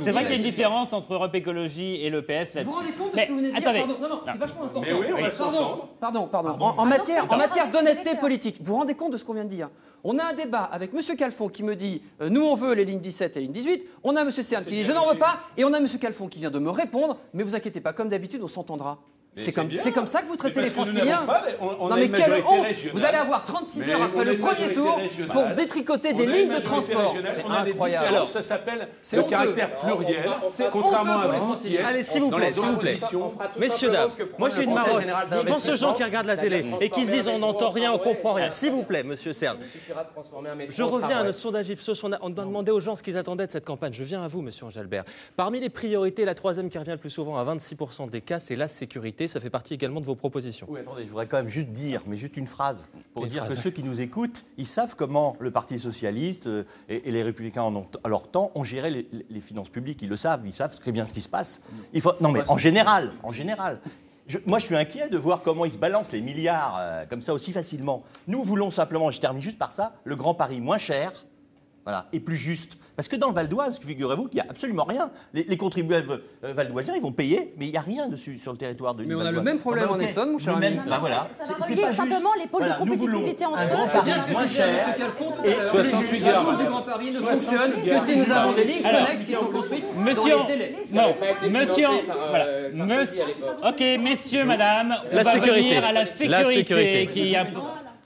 C'est vrai qu'il y a une différence entre Europe Écologie et le PS là-dessus. Vous vous rendez compte de ce que vous venez de dire? Non, c'est vachement important. Mais oui, on va s'entendre. Pardon. En matière d'honnêteté politique, vous vous rendez compte de ce qu'on vient de dire? On a un débat avec M. Calfon qui me dit nous on veut les lignes 17 et lignes 18. On a M. Cern qui dit je n'en veux pas. Et on a M. Calfon qui vient de me répondre mais vous inquiétez pas, comme d'habitude on s'entendra. C'est comme ça que vous traitez les Franciliens. Non mais quelle honte! Vous allez avoir 36 heures après le premier tour pour détricoter des lignes de transport. C'est incroyable. Alors ça s'appelle le caractère pluriel, contrairement à vous. Allez, s'il vous plaît. Messieurs, dames, moi j'ai une marotte. Je pense aux gens qui regardent la télé et qui se disent on n'entend rien, on comprend rien. S'il vous plaît, Monsieur Cern. Je reviens à notre sondage Ipsos. On a demandé aux gens ce qu'ils attendaient de cette campagne. Je viens à vous, Monsieur Engelbert. Parmi les priorités, la troisième qui revient le plus souvent à 26% des cas, c'est la sécurité. Ça fait partie également de vos propositions. Oui, attendez, je voudrais quand même juste une phrase, pour dire que ceux qui nous écoutent, ils savent comment le Parti socialiste et les Républicains à leur temps ont géré les finances publiques. Ils savent très bien ce qui se passe. Non, mais en général. Moi, je suis inquiet de voir comment ils se balancent les milliards comme ça aussi facilement. Nous voulons simplement, je termine juste par ça, le Grand Paris moins cher. Voilà, et plus juste. Parce que dans le Val d'Oise, figurez-vous qu'il n'y a absolument rien. Les contribuables valdoisiens, ils vont payer, mais il n'y a rien dessus sur le territoire de l'île. Mais on a le même problème en Essonne, mon cher ami. Voilà. Ça va relier simplement les pôles de compétitivité entre eux. Moins cher. Et 68 gares du Grand Paris ne fonctionne que si nous avons des lignes connexes qui sont construites dans les délais. Ok, messieurs, madame, la sécurité. À la sécurité qui est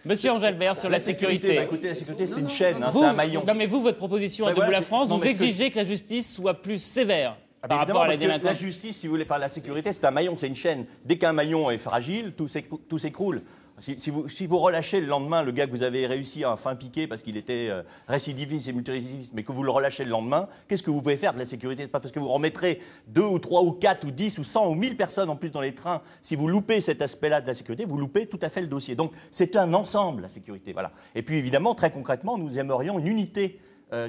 Monsieur Engelbert, sur la sécurité. Écoutez, la sécurité, c'est une chaîne, c'est un maillon. Non, mais vous, votre proposition à Debout la France, vous exigez que la justice soit plus sévère par rapport à la délinquance. La justice, si vous voulez faire la sécurité, c'est un maillon, c'est une chaîne. Dès qu'un maillon est fragile, tout s'écroule. Si vous relâchez le lendemain le gars que vous avez réussi à fin piquer parce qu'il était récidiviste et multirécidiviste, mais que vous le relâchez le lendemain, qu'est-ce que vous pouvez faire de la sécurité? C'est pas parce que vous remettrez 2 ou 3 ou 4 ou 10 ou 100 ou 1000 personnes en plus dans les trains. Si vous loupez cet aspect-là de la sécurité, vous loupez tout à fait le dossier. Donc c'est un ensemble, la sécurité. Voilà. Et puis évidemment, très concrètement, nous aimerions une unité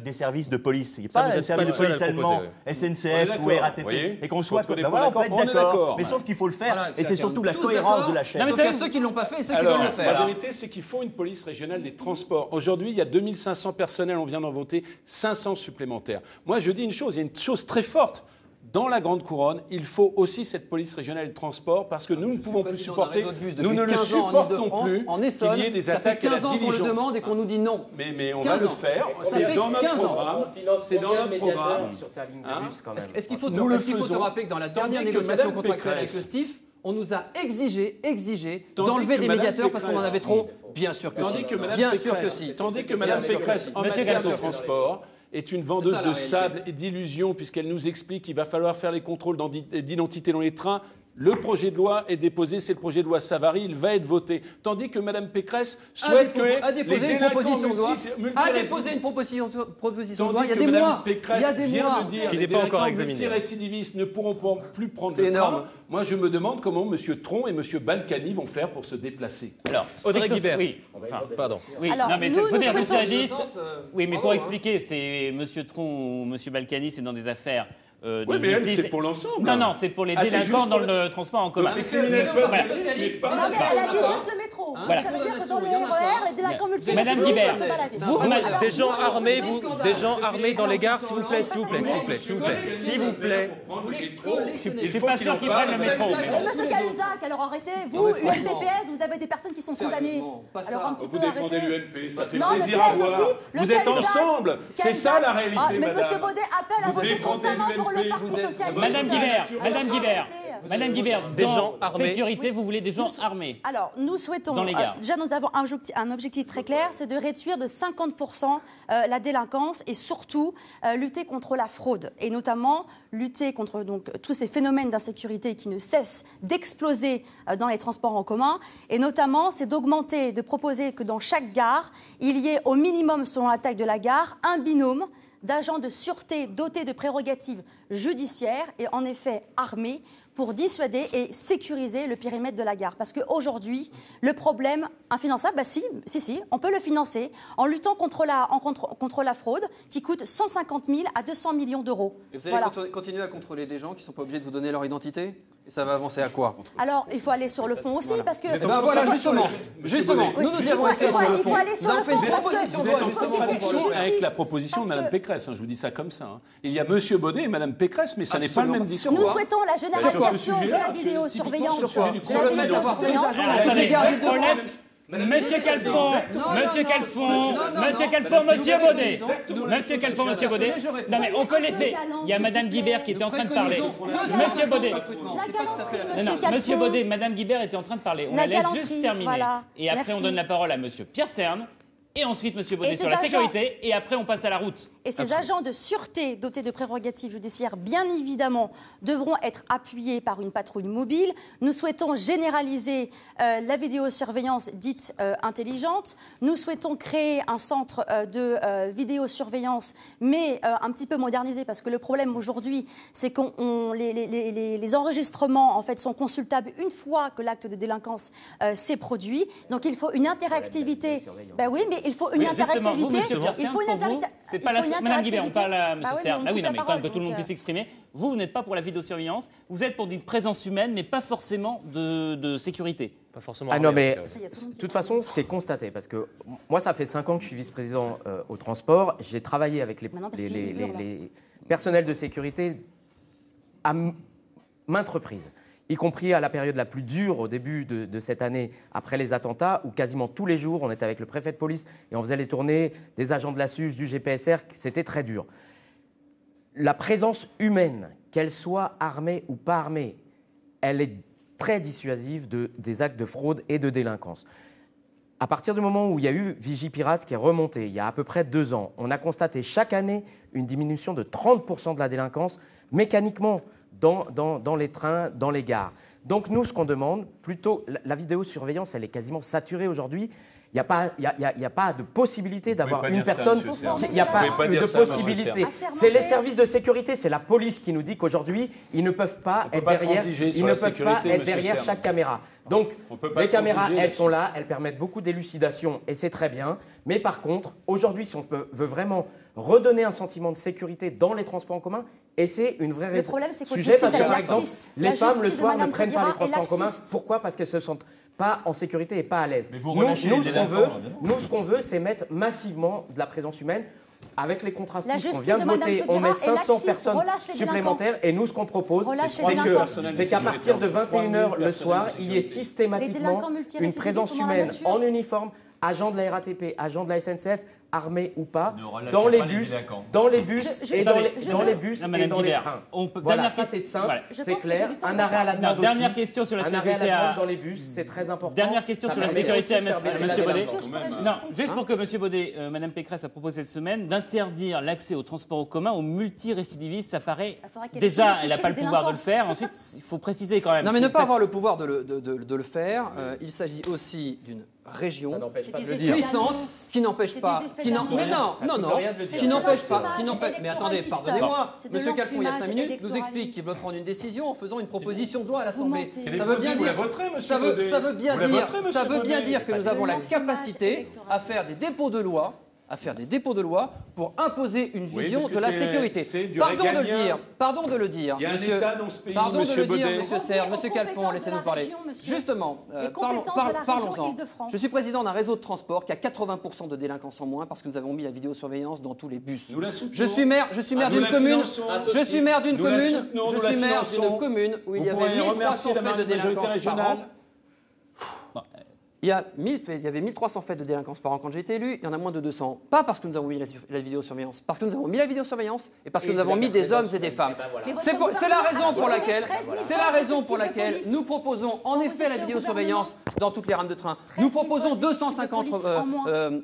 des services de police. Il n'y a pas un service de police allemand, SNCF ou RATP. Et qu'on soit... on peut être d'accord. Mais sauf qu'il faut le faire. Et c'est surtout la cohérence de la chaîne. Sauf qu'il y a ceux qui ne l'ont pas fait et ceux qui veulent le faire. La vérité, c'est qu'il faut une police régionale des transports. Aujourd'hui, il y a 2500 personnels, on vient d'en voter 500 supplémentaires. Moi, je dis une chose, il y a une chose très forte. Dans la Grande Couronne, il faut aussi cette police régionale de transport parce que nous ne pouvons plus supporter, nous ne le supportons plus qu'il y ait des attaques à la diligence. Ça fait 15 ans qu'on le demande et qu'on nous dit non. Mais on va le faire, c'est dans notre programme. C'est dans notre programme. Est-ce qu'il faut te rappeler que dans la dernière négociation contractuelle avec le STIF, on nous a exigé d'enlever des médiateurs parce qu'on en avait trop? Bien sûr que si. Bien sûr que si. Tandis que Mme Pécresse, en matière de transport, est une vendeuse de sable et d'illusions puisqu'elle nous explique qu'il va falloir faire les contrôles d'identité dans les trains. Le projet de loi est déposé, c'est le projet de loi Savary, il va être voté. Tandis que Mme Pécresse souhaite que les délinquants a déposé une proposition de loi il y a des mois. Qui n'est pas encore examinée. Les multirécidivistes ne pourront plus prendre le tram. Moi, je me demande comment M. Tron et M. Balkany vont faire pour se déplacer. Alors, Audrey Guibert. Oui. Pardon. Oui, alors, non, mais il faut dire socialiste. Oui, mais pour expliquer, c'est M. Tron ou M. Balkany, c'est dans des affaires. Oui, mais elle, c'est pour l'ensemble. Non, c'est pour les délinquants dans le transport en commun. Non, mais elle a dit juste le métro. Ça veut dire que dans le RER, les délinquants multirécidivistes peuvent se balader. Des gens armés dans les gares, s'il vous plaît. Je suis pas sûr qu'ils prennent le métro. Monsieur Cahuzac, alors arrêtez. Vous, UNPPS, vous avez des personnes qui sont condamnées. Alors un petit peu arrêtez. Vous défendez l'UNP, ça fait plaisir à voir. Vous êtes ensemble. C'est ça la réalité, madame. Mais monsieur Baudet appelle à voter constamment pour le Parti socialiste. Madame Guibert, Madame Guibert, des gens dans armés. sécurité, vous voulez des gens armés. Alors, nous souhaitons, Dans les gares. déjà nous avons un objectif très clair, c'est de réduire de 50% la délinquance et surtout lutter contre la fraude. Et notamment lutter contre donc, tous ces phénomènes d'insécurité qui ne cessent d'exploser dans les transports en commun. Et notamment, c'est d'augmenter, de proposer que dans chaque gare, il y ait au minimum, selon la taille de la gare, un binôme d'agents de sûreté dotés de prérogatives judiciaires et en effet armés pour dissuader et sécuriser le périmètre de la gare. Parce qu'aujourd'hui, le problème infinançable, si, on peut le financer en luttant contre la fraude qui coûte 150 000 à 200 millions d'euros. Et vous allez continuer à contrôler des gens qui ne sont pas obligés de vous donner leur identité ? Et ça va avancer à quoi ? Alors, il faut aller sur le fond aussi, parce que... voilà, justement, nous y avons été sur le fond. Il faut aller sur le fond, parce que... Vous êtes en contradiction avec la proposition de Mme Pécresse, je vous dis ça comme ça. Il y a M. Baudet et Mme Pécresse, mais ça n'est pas le même discours. Nous souhaitons la généralisation de la vidéosurveillance. Monsieur Calfon, Monsieur Baudet. Non mais on connaissait. Il y a Madame Guibert qui était en train de parler. Monsieur Baudet. Monsieur Baudet, Madame Guibert était en train de parler. On la laisse juste terminer. Et après on donne la parole à Monsieur Pierre Ferme. Et ensuite, M. Baudet sur la sécurité, et après, on passe à la route. Et ces agents de sûreté dotés de prérogatives judiciaires, bien évidemment, devront être appuyés par une patrouille mobile. Nous souhaitons généraliser la vidéosurveillance dite intelligente. Nous souhaitons créer un centre de vidéosurveillance, mais un petit peu modernisé, parce que le problème aujourd'hui, c'est que les enregistrements en fait, sont consultables une fois que l'acte de délinquance s'est produit. Donc il faut une interactivité. Ben oui, mais il faut une interactivité. C'est pas la Madame Guibert, on parle à M. Serre. Ah oui, non, mais quand même que tout le monde puisse s'exprimer. Vous n'êtes pas pour la vidéosurveillance. Vous êtes pour une présence humaine, mais pas forcément de sécurité. Pas forcément. Ah non, mais de toute façon, ce qui est constaté, parce que moi, ça fait 5 ans que je suis vice-président au transport. J'ai travaillé avec les personnels de sécurité à maintes reprises, y compris à la période la plus dure au début de cette année, après les attentats, où quasiment tous les jours, on était avec le préfet de police et on faisait les tournées des agents de la SUS, du GPSR, c'était très dur. La présence humaine, qu'elle soit armée ou pas armée, elle est très dissuasive des actes de fraude et de délinquance. À partir du moment où il y a eu Vigipirate qui est remonté, il y a à peu près 2 ans, on a constaté chaque année une diminution de 30% de la délinquance mécaniquement dans les trains, dans les gares. Donc nous, ce qu'on demande, plutôt, la vidéosurveillance, elle est quasiment saturée aujourd'hui. Il n'y a pas de possibilité d'avoir une personne. Il n'y a pas de possibilité. C'est les services de sécurité, c'est la police qui nous dit qu'aujourd'hui, ils ne peuvent pas être derrière chaque caméra. Donc, les caméras, elles sont là, elles permettent beaucoup d'élucidation et c'est très bien. Mais par contre, aujourd'hui, si on veut vraiment redonner un sentiment de sécurité dans les transports en commun, et c'est une vraie raison. Le problème, c'est Sujet parce que, par exemple, les femmes, le soir, ne prennent pas les transports en commun. Pourquoi ? Parce qu'elles se sentent pas en sécurité et pas à l'aise. Nous, ce qu'on veut, c'est mettre massivement de la présence humaine. Avec les contrastifs qu'on vient de voter, on met 500 personnes supplémentaires. Et nous, ce qu'on propose, c'est qu'à partir de 21h le soir, il y ait systématiquement une présence humaine en uniforme, agent de la RATP, agent de la SNCF, armés ou pas, dans les bus et dans les trains. Voilà, ça c'est simple, c'est clair. Un arrêt à la demande aussi. Dernière question sur la sécurité dans les bus, c'est très important. Dernière question sur la sécurité à M. Baudet. Non, juste pour que M. Baudet, Mme Pécresse a proposé cette semaine d'interdire l'accès au transport en commun aux multirécidivistes. Ça paraît déjà, elle n'a pas le pouvoir de le faire. Ensuite, il faut préciser quand même. Non, mais ne pas avoir le pouvoir de le faire. Il s'agit aussi d'une région puissante qui n'empêche pas, qui n'empêche pas, mais attendez, pardonnez-moi, Monsieur Calfon, il y a 5 minutes, nous explique qu'il veut prendre une décision en faisant une proposition de loi à l'Assemblée. Ça veut bien dire que nous avons la capacité à faire des dépôts de loi. Pour imposer une vision de la sécurité. Pardon de le dire, il y a monsieur. Un État dans ce pays, Pardon de le dire, Baudet. monsieur Serre, monsieur Calfon, laissez-nous parler. Justement, parlons-en. Je suis président d'un réseau de transport qui a 80% de délinquance en moins parce que nous avons mis la vidéosurveillance dans tous les bus. Je suis maire d'une commune. Je suis maire d'une commune où il y avait 1300 faits de délinquance par an. Il y avait 1300 faits de délinquance par an quand j'ai été élu, il y en a moins de 200. Pas parce que nous avons mis la vidéosurveillance, parce que nous avons mis la vidéosurveillance et parce que nous avons mis des hommes et des femmes. C'est la raison pour laquelle nous proposons en effet la vidéosurveillance dans toutes les rames de train. Nous proposons 250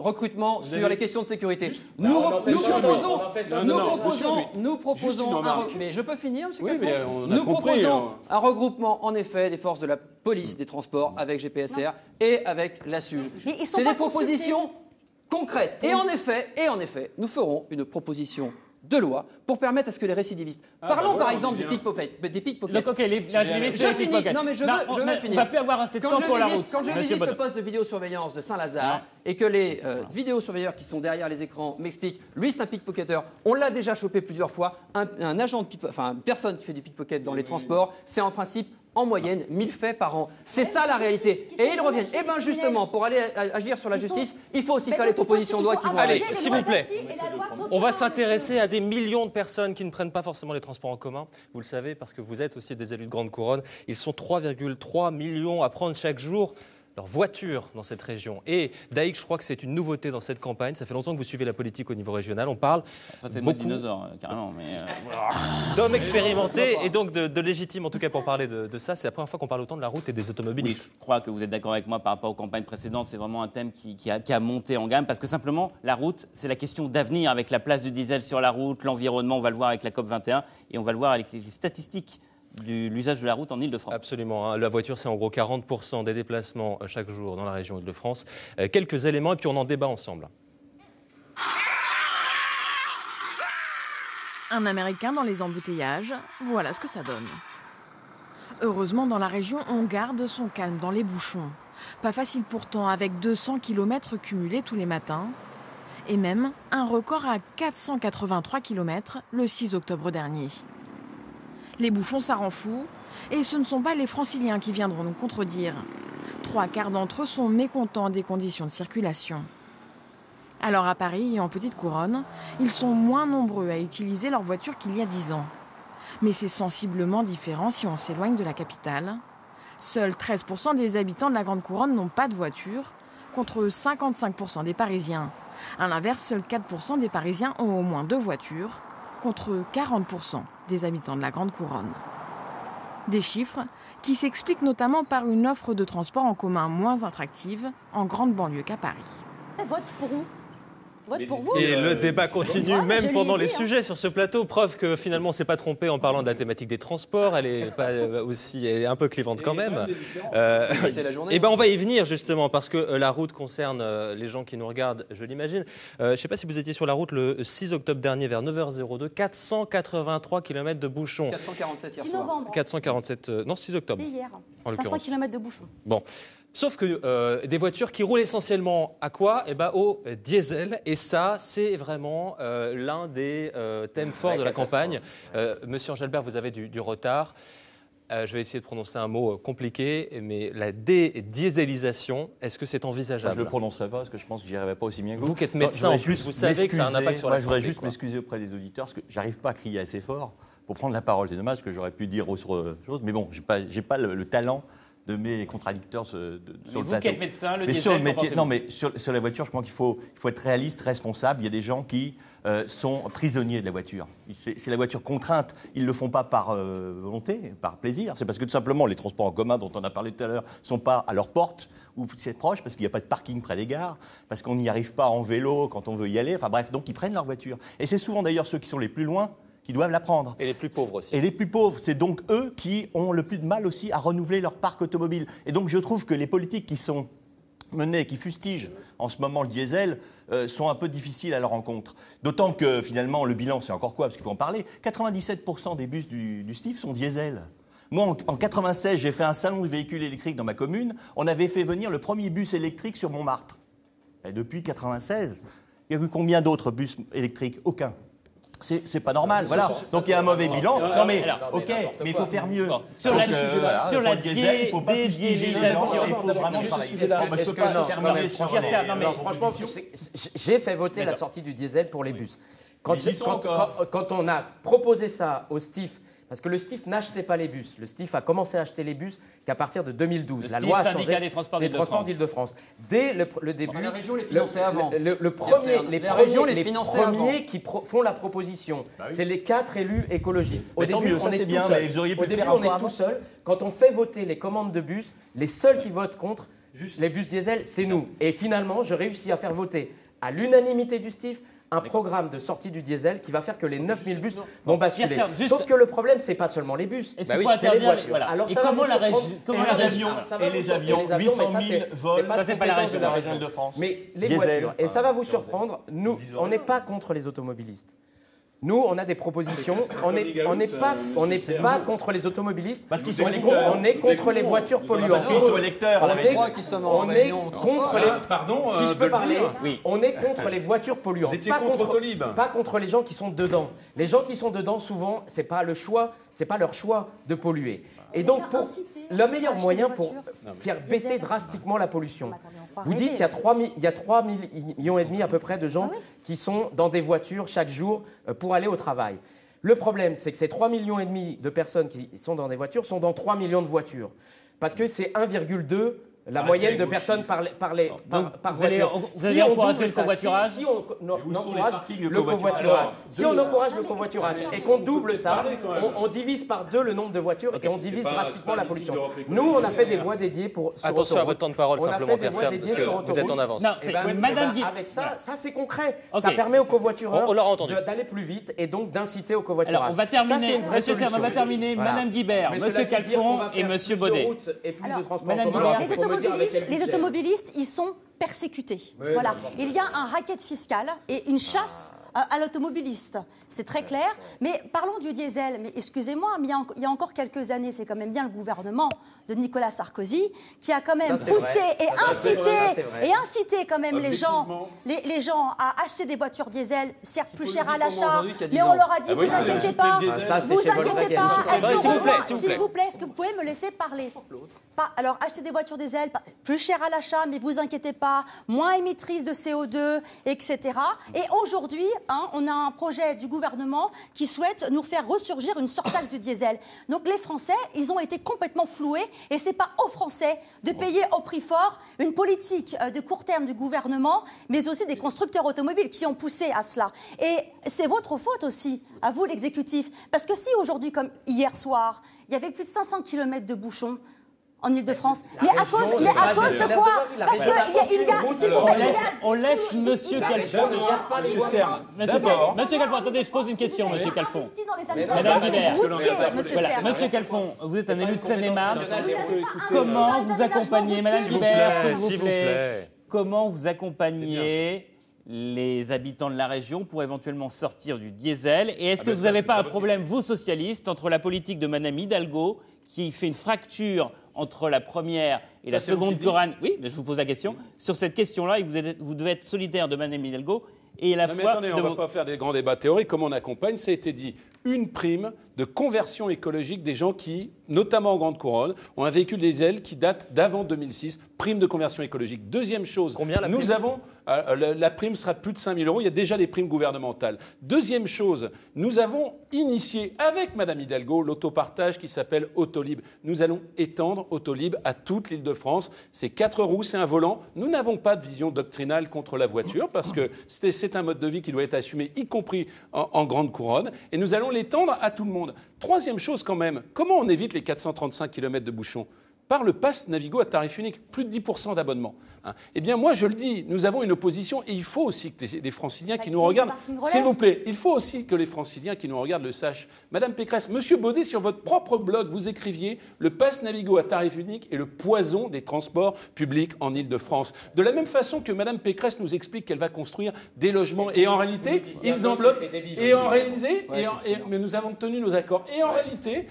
recrutements sur les questions de sécurité. Nous proposons mais je peux finir, monsieur Calfon ? Nous proposons un regroupement en effet des forces de la police des transports avec GPSR et avec la SUGE. C'est des propositions concrètes. Et en effet, nous ferons une proposition de loi pour permettre à ce que les récidivistes... Parlons par exemple des pickpockets. Je finis. Non, mais je veux finir. On va plus avoir assez de temps pour la route. Quand je visite le poste de vidéosurveillance de Saint-Lazare et que les vidéosurveilleurs qui sont derrière les écrans m'expliquent, lui c'est un pickpocketer, on l'a déjà chopé plusieurs fois, une personne qui fait du pickpocket dans les transports, c'est en principe en moyenne 1000 faits par an. C'est ça la réalité. Et ils reviennent. Et bien justement, pour aller agir sur la justice, il faut aussi faire les propositions de loi qui vont... Allez, s'il vous plaît, on va s'intéresser à des millions de personnes qui ne prennent pas forcément les transports en commun. Vous le savez, parce que vous êtes aussi des élus de Grande Couronne. Ils sont 3,3 millions à prendre chaque jour leur voiture dans cette région. Et Daïk, je crois que c'est une nouveauté dans cette campagne. Ça fait longtemps que vous suivez la politique au niveau régional. On parle beaucoup de dinosaures, carrément. D'hommes expérimentés et donc de légitimes, en tout cas pour parler de ça. C'est la première fois qu'on parle autant de la route et des automobilistes. Oui, je crois que vous êtes d'accord avec moi par rapport aux campagnes précédentes. C'est vraiment un thème qui a monté en gamme parce que simplement, la route, c'est la question d'avenir avec la place du diesel sur la route, l'environnement, on va le voir avec la COP21 et on va le voir avec les statistiques de l'usage de la route en Ile-de-France. Absolument. La voiture, c'est en gros 40% des déplacements chaque jour dans la région Ile-de-France. Quelques éléments et puis on en débat ensemble. Un Américain dans les embouteillages, voilà ce que ça donne. Heureusement, dans la région, on garde son calme dans les bouchons. Pas facile pourtant, avec 200 km cumulés tous les matins. Et même un record à 483 km le 6 octobre dernier. Les bouchons, ça rend fou. Et ce ne sont pas les franciliens qui viendront nous contredire. 3/4 d'entre eux sont mécontents des conditions de circulation. Alors à Paris et en Petite Couronne, ils sont moins nombreux à utiliser leur voiture qu'il y a 10 ans. Mais c'est sensiblement différent si on s'éloigne de la capitale. Seuls 13% des habitants de la Grande Couronne n'ont pas de voiture, contre 55% des Parisiens. À l'inverse, seuls 4% des Parisiens ont au moins 2 voitures, contre 40% des habitants de la Grande Couronne. Des chiffres qui s'expliquent notamment par une offre de transport en commun moins attractive en grande banlieue qu'à Paris. Vote pour où ? Vote pour vous. Et le débat continue, même pendant les sujets sur ce plateau. Preuve que finalement, on ne s'est pas trompé en parlant de la thématique des transports. Elle est pas aussi, elle est un peu clivante quand même. C'est la journée. Et ben, on va y venir justement parce que la route concerne les gens qui nous regardent, je l'imagine. Je ne sais pas si vous étiez sur la route le 6 octobre dernier vers 9h02, 483 km de bouchons. 447 hier 6 soir. novembre. 447, non, 6 octobre. C'est hier. En 500 l'occurrence. km de bouchons. Bon. Sauf que des voitures qui roulent essentiellement à quoi ? Eh ben, au diesel. Et ça, c'est vraiment l'un des thèmes forts de la campagne. Monsieur Engelbert, vous avez du retard. Je vais essayer de prononcer un mot compliqué, mais la dédiésélisation, est-ce que c'est envisageable ? Je ne le prononcerai pas parce que je pense que j'y arriverai pas aussi bien que vous. Vous qui êtes médecin en plus, vous savez que ça a un impact sur la santé. Je voudrais juste m'excuser auprès des auditeurs parce que j'arrive pas à crier assez fort pour prendre la parole. C'est dommage que j'aurais pu dire autre chose, mais bon, j'ai pas le talent de mes contradicteurs sur le plateau. Vous qui êtes médecin, le mais diesel, sur le métier, non, mais sur la voiture, je pense qu'il faut être réaliste, responsable. Il y a des gens qui sont prisonniers de la voiture. C'est la voiture contrainte. Ils ne le font pas par volonté, par plaisir. C'est parce que tout simplement, les transports en commun dont on a parlé tout à l'heure ne sont pas à leur porte ou c'est proche, parce qu'il n'y a pas de parking près des gares, parce qu'on n'y arrive pas en vélo quand on veut y aller. Enfin bref, donc ils prennent leur voiture. Et c'est souvent d'ailleurs ceux qui sont les plus loin qui doivent la prendre. Et les plus pauvres aussi. Et les plus pauvres, c'est donc eux qui ont le plus de mal aussi à renouveler leur parc automobile. Et donc je trouve que les politiques qui sont menées, qui fustigent en ce moment le diesel, sont un peu difficiles à leur encontre. D'autant que finalement le bilan, c'est encore quoi ? Parce qu'il faut en parler. 97% des bus du STIF sont diesel. Moi, en 96, j'ai fait un salon de véhicules électriques dans ma commune. On avait fait venir le premier bus électrique sur Montmartre. Et depuis 96, il y a eu combien d'autres bus électriques ? Aucun. C'est pas normal, voilà. Donc il y a un mauvais bilan. Non mais, ok, mais il faut faire mieux. Sur la diesel, il faut pas fustiger les gens. Il faut vraiment travailler. Franchement, j'ai fait voter la sortie du diesel pour les bus. Quand on a proposé ça au STIF, Parce que le STIF n'achetait pas les bus. Le STIF a commencé à acheter les bus qu'à partir de 2012. La loi a changé des transports d'Île-de-France. Dès le début, la région les finançait avant. les premiers qui font la proposition, c'est les 4 élus écologistes. Au début, on est bien, mais vous auriez pu le faire encore avant. Tout seul. Quand on fait voter les commandes de bus, les seuls qui votent contre les bus diesel, c'est nous. Et finalement, je réussis à faire voter à l'unanimité du STIF un programme de sortie du diesel qui va faire que les 9000 bus vont basculer. Sauf que le problème, c'est pas seulement les bus, c'est les voitures. Alors, et comment les avions, 800 000 vols, ça c'est pas la région de la région Île-de-France. Mais les voitures, et ça va vous surprendre, nous, on n'est pas contre les automobilistes. Nous, on a des propositions. On n'est pas contre les automobilistes. Parce qu'ils sont électeurs. On est contre les voitures polluantes. Parce qu'ils sont électeurs. On est contre les. Pardon. Si je peux parler. On est contre les voitures polluantes. Vous étiez contre Autolib. Pas contre les gens qui sont dedans. Les gens qui sont dedans, souvent, c'est pas leur choix de polluer. Et donc, le meilleur moyen pour faire baisser drastiquement la pollution, vous dites qu'il y a 3,5 millions à peu près de gens qui sont dans des voitures chaque jour pour aller au travail. Le problème, c'est que ces 3,5 millions de personnes qui sont dans des voitures sont dans 3 millions de voitures. Parce que c'est 1,2 la moyenne de personnes par voiture. Vous allez encourager le covoiturage ? Si on encourage le covoiturage et qu'on double ça, on divise par 2 le nombre de voitures et on divise drastiquement la pollution. Nous, on a fait des voies dédiées pour... Attention à votre temps de parole, simplement, Pierre Serre, parce que vous êtes en avance. Avec ça, c'est concret. Ça permet aux covoitureurs d'aller plus vite et donc d'inciter au covoiturage. Alors, on va terminer. Monsieur Serre, on va terminer. Madame Guibert, Monsieur Calfon et Monsieur Baudet. Madame Guibert, les automobilistes, ils sont persécutés. Voilà. Il y a un racket fiscal et une chasse à l'automobiliste. C'est très clair. Mais parlons du diesel. Mais excusez-moi, mais il y a encore quelques années, c'est quand même bien le gouvernement de Nicolas Sarkozy qui a quand même poussé et incité quand même les gens à acheter des voitures diesel, certes plus chères à l'achat, mais on leur a dit vous inquiétez pas, elles seront moins. S'il vous plaît, est-ce que vous pouvez me laisser parler ? Alors, acheter des voitures diesel, plus chères à l'achat, mais vous inquiétez pas, moins émettrices de CO2, etc. Et aujourd'hui, on a un projet du gouvernement qui souhaite nous faire ressurgir une surtaxe du diesel. Donc les Français, ils ont été complètement floués et c'est pas aux Français de payer au prix fort une politique de court terme du gouvernement, mais aussi des constructeurs automobiles qui ont poussé à cela. Et c'est votre faute aussi, à vous l'exécutif, parce que si aujourd'hui, comme hier soir, il y avait plus de 500 km de bouchons en Île-de-France. Mais à cause de quoi ? Parce qu'il y a... On laisse Monsieur Calfon. Monsieur Calfon, attendez, je pose une question, Monsieur Calfon. Madame Guibert. Monsieur Calfon, vous êtes un élu de Seine-et-Marne. Comment vous accompagnez, Madame Guibert, s'il vous plaît, comment vous accompagnez les habitants de la région pour éventuellement sortir du diesel ? Et est-ce que vous n'avez pas un problème, vous socialistes, entre la politique de Madame Hidalgo, qui fait une fracture entre la première et la seconde couronne. Oui, mais je vous pose la question. Sur cette question-là, vous devez être solidaire de Mme Hidalgo et à la fois... Attendez, on ne va pas faire des grands débats théoriques. Comment on accompagne ? Ça a été dit. Une prime de conversion écologique des gens qui, notamment en grande couronne, ont un véhicule diesel qui date d'avant 2006. Prime de conversion écologique. Deuxième chose, nous avons... la prime sera de plus de 5 000 €. Il y a déjà des primes gouvernementales. Deuxième chose, nous avons initié avec Mme Hidalgo l'autopartage qui s'appelle Autolib. Nous allons étendre Autolib à toute l'Île-de-France. C'est 4 roues, c'est un volant. Nous n'avons pas de vision doctrinale contre la voiture parce que c'est un mode de vie qui doit être assumé, y compris en grande couronne. Et nous allons l'étendre à tout le monde. Troisième chose quand même, comment on évite les 435 km de bouchons ? Par le pass Navigo à tarif unique, plus de 10% d'abonnement. Eh bien, moi, je le dis, nous avons une opposition et il faut aussi que les Franciliens qui nous regardent, s'il vous plaît, il faut aussi que les Franciliens qui nous regardent le sachent. Madame Pécresse, Monsieur Baudet, sur votre propre blog, vous écriviez « Le pass Navigo à tarif unique est le poison des transports publics en Île-de-France ». De la même façon que Madame Pécresse nous explique qu'elle va construire des logements et en réalité, ils en bloquent. Et en réalité, mais nous avons tenu nos accords. Et en réalité,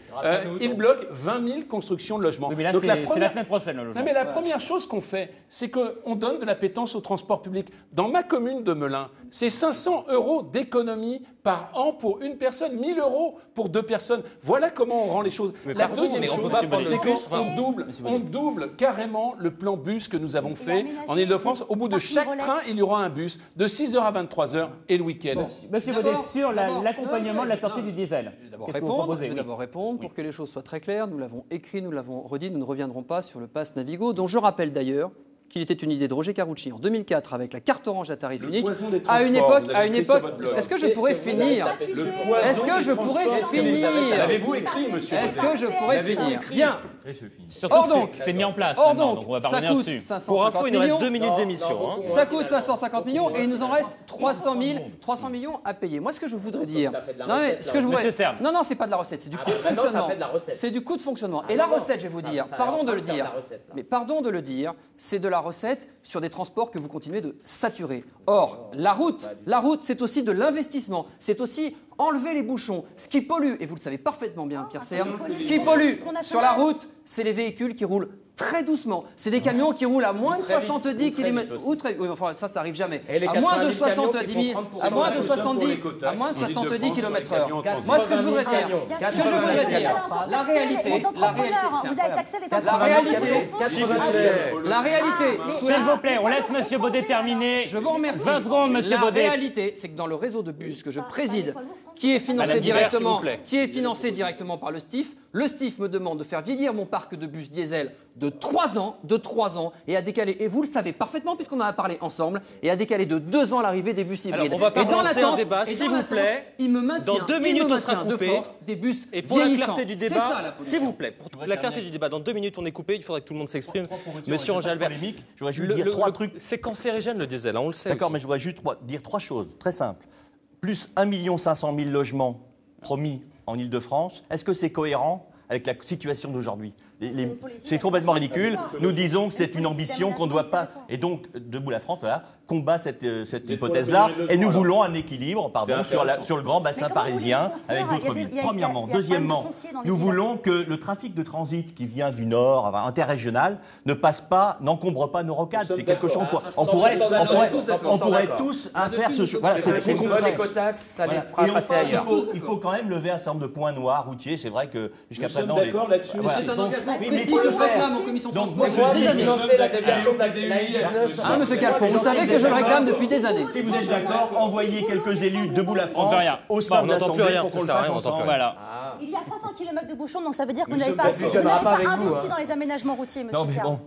ils bloquent 20 000 constructions de logements. Donc c'est la semaine prochaine, le logement. Non, mais la première chose qu'on fait, c'est qu'on donne de l'appétence au transport public. Dans ma commune de Melun, c'est 500 € d'économie par an pour une personne, 1 000 € pour 2 personnes. Voilà comment on rend les choses. La deuxième chose, c'est qu'on double carrément le plan bus que nous avons fait en Ile-de-France. Au bout de chaque train, il y aura un bus de 6h à 23h et le week-end. Monsieur Baudet, sur l'accompagnement de la sortie du diesel, qu'est-ce que vous proposez? Je vais d'abord répondre pour que les choses soient très claires. Nous l'avons écrit, nous l'avons redit, nous ne reviendrons pas sur le pass Navigo, dont je rappelle d'ailleurs qu'il était une idée de Roger Carucci en 2004 avec la carte orange à tarif unique. À une époque, est-ce que je pourrais finir? Est-ce que je pourrais finir? Avez-vous écrit, monsieur? Est-ce que je pourrais finir? Bien. Surtout donc, c'est mis en place. Donc on va pas revenir dessus. Pour info, il nous reste 2 minutes d'émission. Ça coûte 550 millions et il nous en reste 300 millions à payer. Moi, ce que je voudrais dire, non, c'est pas de la recette, c'est du coût de fonctionnement. C'est du coût de fonctionnement. Et la recette, je vais vous dire, pardon de le dire, c'est de la recette sur des transports que vous continuez de saturer. Or, la route, c'est aussi de l'investissement. C'est aussi enlever les bouchons. Ce qui pollue, et vous le savez parfaitement bien, Pierre Serme, ce qui pollue sur la route, c'est les véhicules qui roulent très doucement. C'est des camions qui roulent à moins de 70 km. Enfin, ça arrive jamais. À moins de 70 km/h. Moi, ce que je voudrais dire, la réalité, s'il vous plaît, on laisse monsieur Baudet terminer. Je vous remercie. 20 secondes, monsieur Baudet. La réalité, c'est que dans le réseau de bus que je préside, qui est financé directement par le STIF me demande de faire vieillir mon parc de bus diesel de 3 ans, et à décaler, et vous le savez parfaitement puisqu'on en a parlé ensemble, et à décaler de 2 ans l'arrivée des bus hybrides. Alors, on va pas lancer un débat, s'il vous plaît. Dans 2 minutes, on sera coupé. Des bus et pour la clarté du débat, s'il vous plaît, pour la clarté du débat, dans 2 minutes, on est coupé. Il faudrait que tout le monde s'exprime. Monsieur Angers Albert, je voudrais juste dire 3 trucs. C'est cancérigène le diesel, on le sait. D'accord, mais je voudrais juste dire 3 choses très simples. Plus 1 500 000 logements promis en Ile-de-France. Est-ce que c'est cohérent avec la situation d'aujourd'hui? C'est complètement ridicule. Nous disons que c'est une ambition qu'on ne doit pas. Et donc, Debout la France, combat cette hypothèse-là. Et nous voulons un équilibre, sur le grand bassin parisien avec d'autres villes. Premièrement. Deuxièmement, nous voulons que le trafic de transit qui vient du nord, interrégional, n'encombre pas nos rocades. C'est quelque chose. On pourrait tous faire ce choix. Voilà, c'est l'écotaxe, ça les fera passer ailleurs. Il faut quand même lever un certain nombre de points noirs routiers. C'est vrai que jusqu'à présent. Nous sommes d'accord là-dessus. C'est un engagement précis que je réclame en commission transport depuis des années. Monsieur Calfon, vous savez que je le réclame depuis des années. Si vous êtes d'accord, envoyez quelques élus Debout la France au sein de l'Assemblée pour qu'on le fasse ensemble. Il y a 500 km de bouchons, donc ça veut dire que vous n'avez pas investi dans les aménagements routiers, monsieur Serme.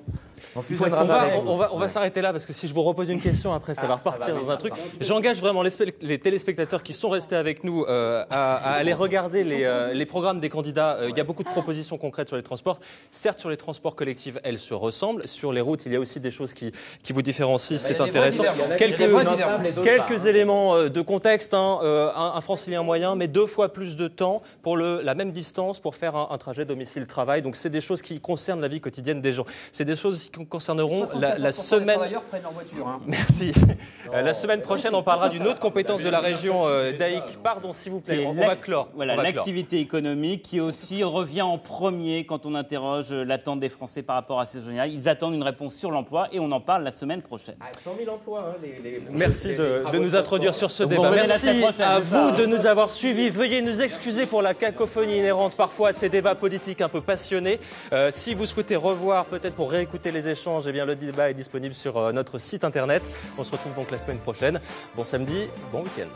On va s'arrêter là parce que si je vous repose une question après ça va repartir dans un truc. J'engage vraiment les téléspectateurs qui sont restés avec nous à aller regarder les programmes des candidats. Il y a beaucoup de propositions concrètes sur les transports. Certes, sur les transports collectifs, elles se ressemblent. Sur les routes, il y a aussi des choses qui vous différencient. C'est intéressant. Quelques éléments de contexte. Un francilien moyen met 2 fois plus de temps pour la même distance pour faire un trajet domicile-travail. Donc c'est des choses qui concernent la vie quotidienne des gens. C'est des choses qui concerneront la semaine. Merci. La semaine prochaine, on parlera d'une autre compétence de la région d'Aïk. Pardon, s'il vous plaît, on va clore. Voilà, l'activité économique qui aussi revient en premier quand on interroge l'attente des Français par rapport à ces générales. Ils attendent une réponse sur l'emploi et on en parle la semaine prochaine. 100 000 emplois. Merci de nous introduire sur ce débat. Merci à vous de nous avoir suivis. Veuillez nous excuser pour la cacophonie inhérente parfois à ces débats politiques un peu passionnés. Si vous souhaitez revoir, peut-être pour réécouter les échanges, eh bien, le débat est disponible sur notre site internet. On se retrouve donc la semaine prochaine. Bon samedi, bon week-end.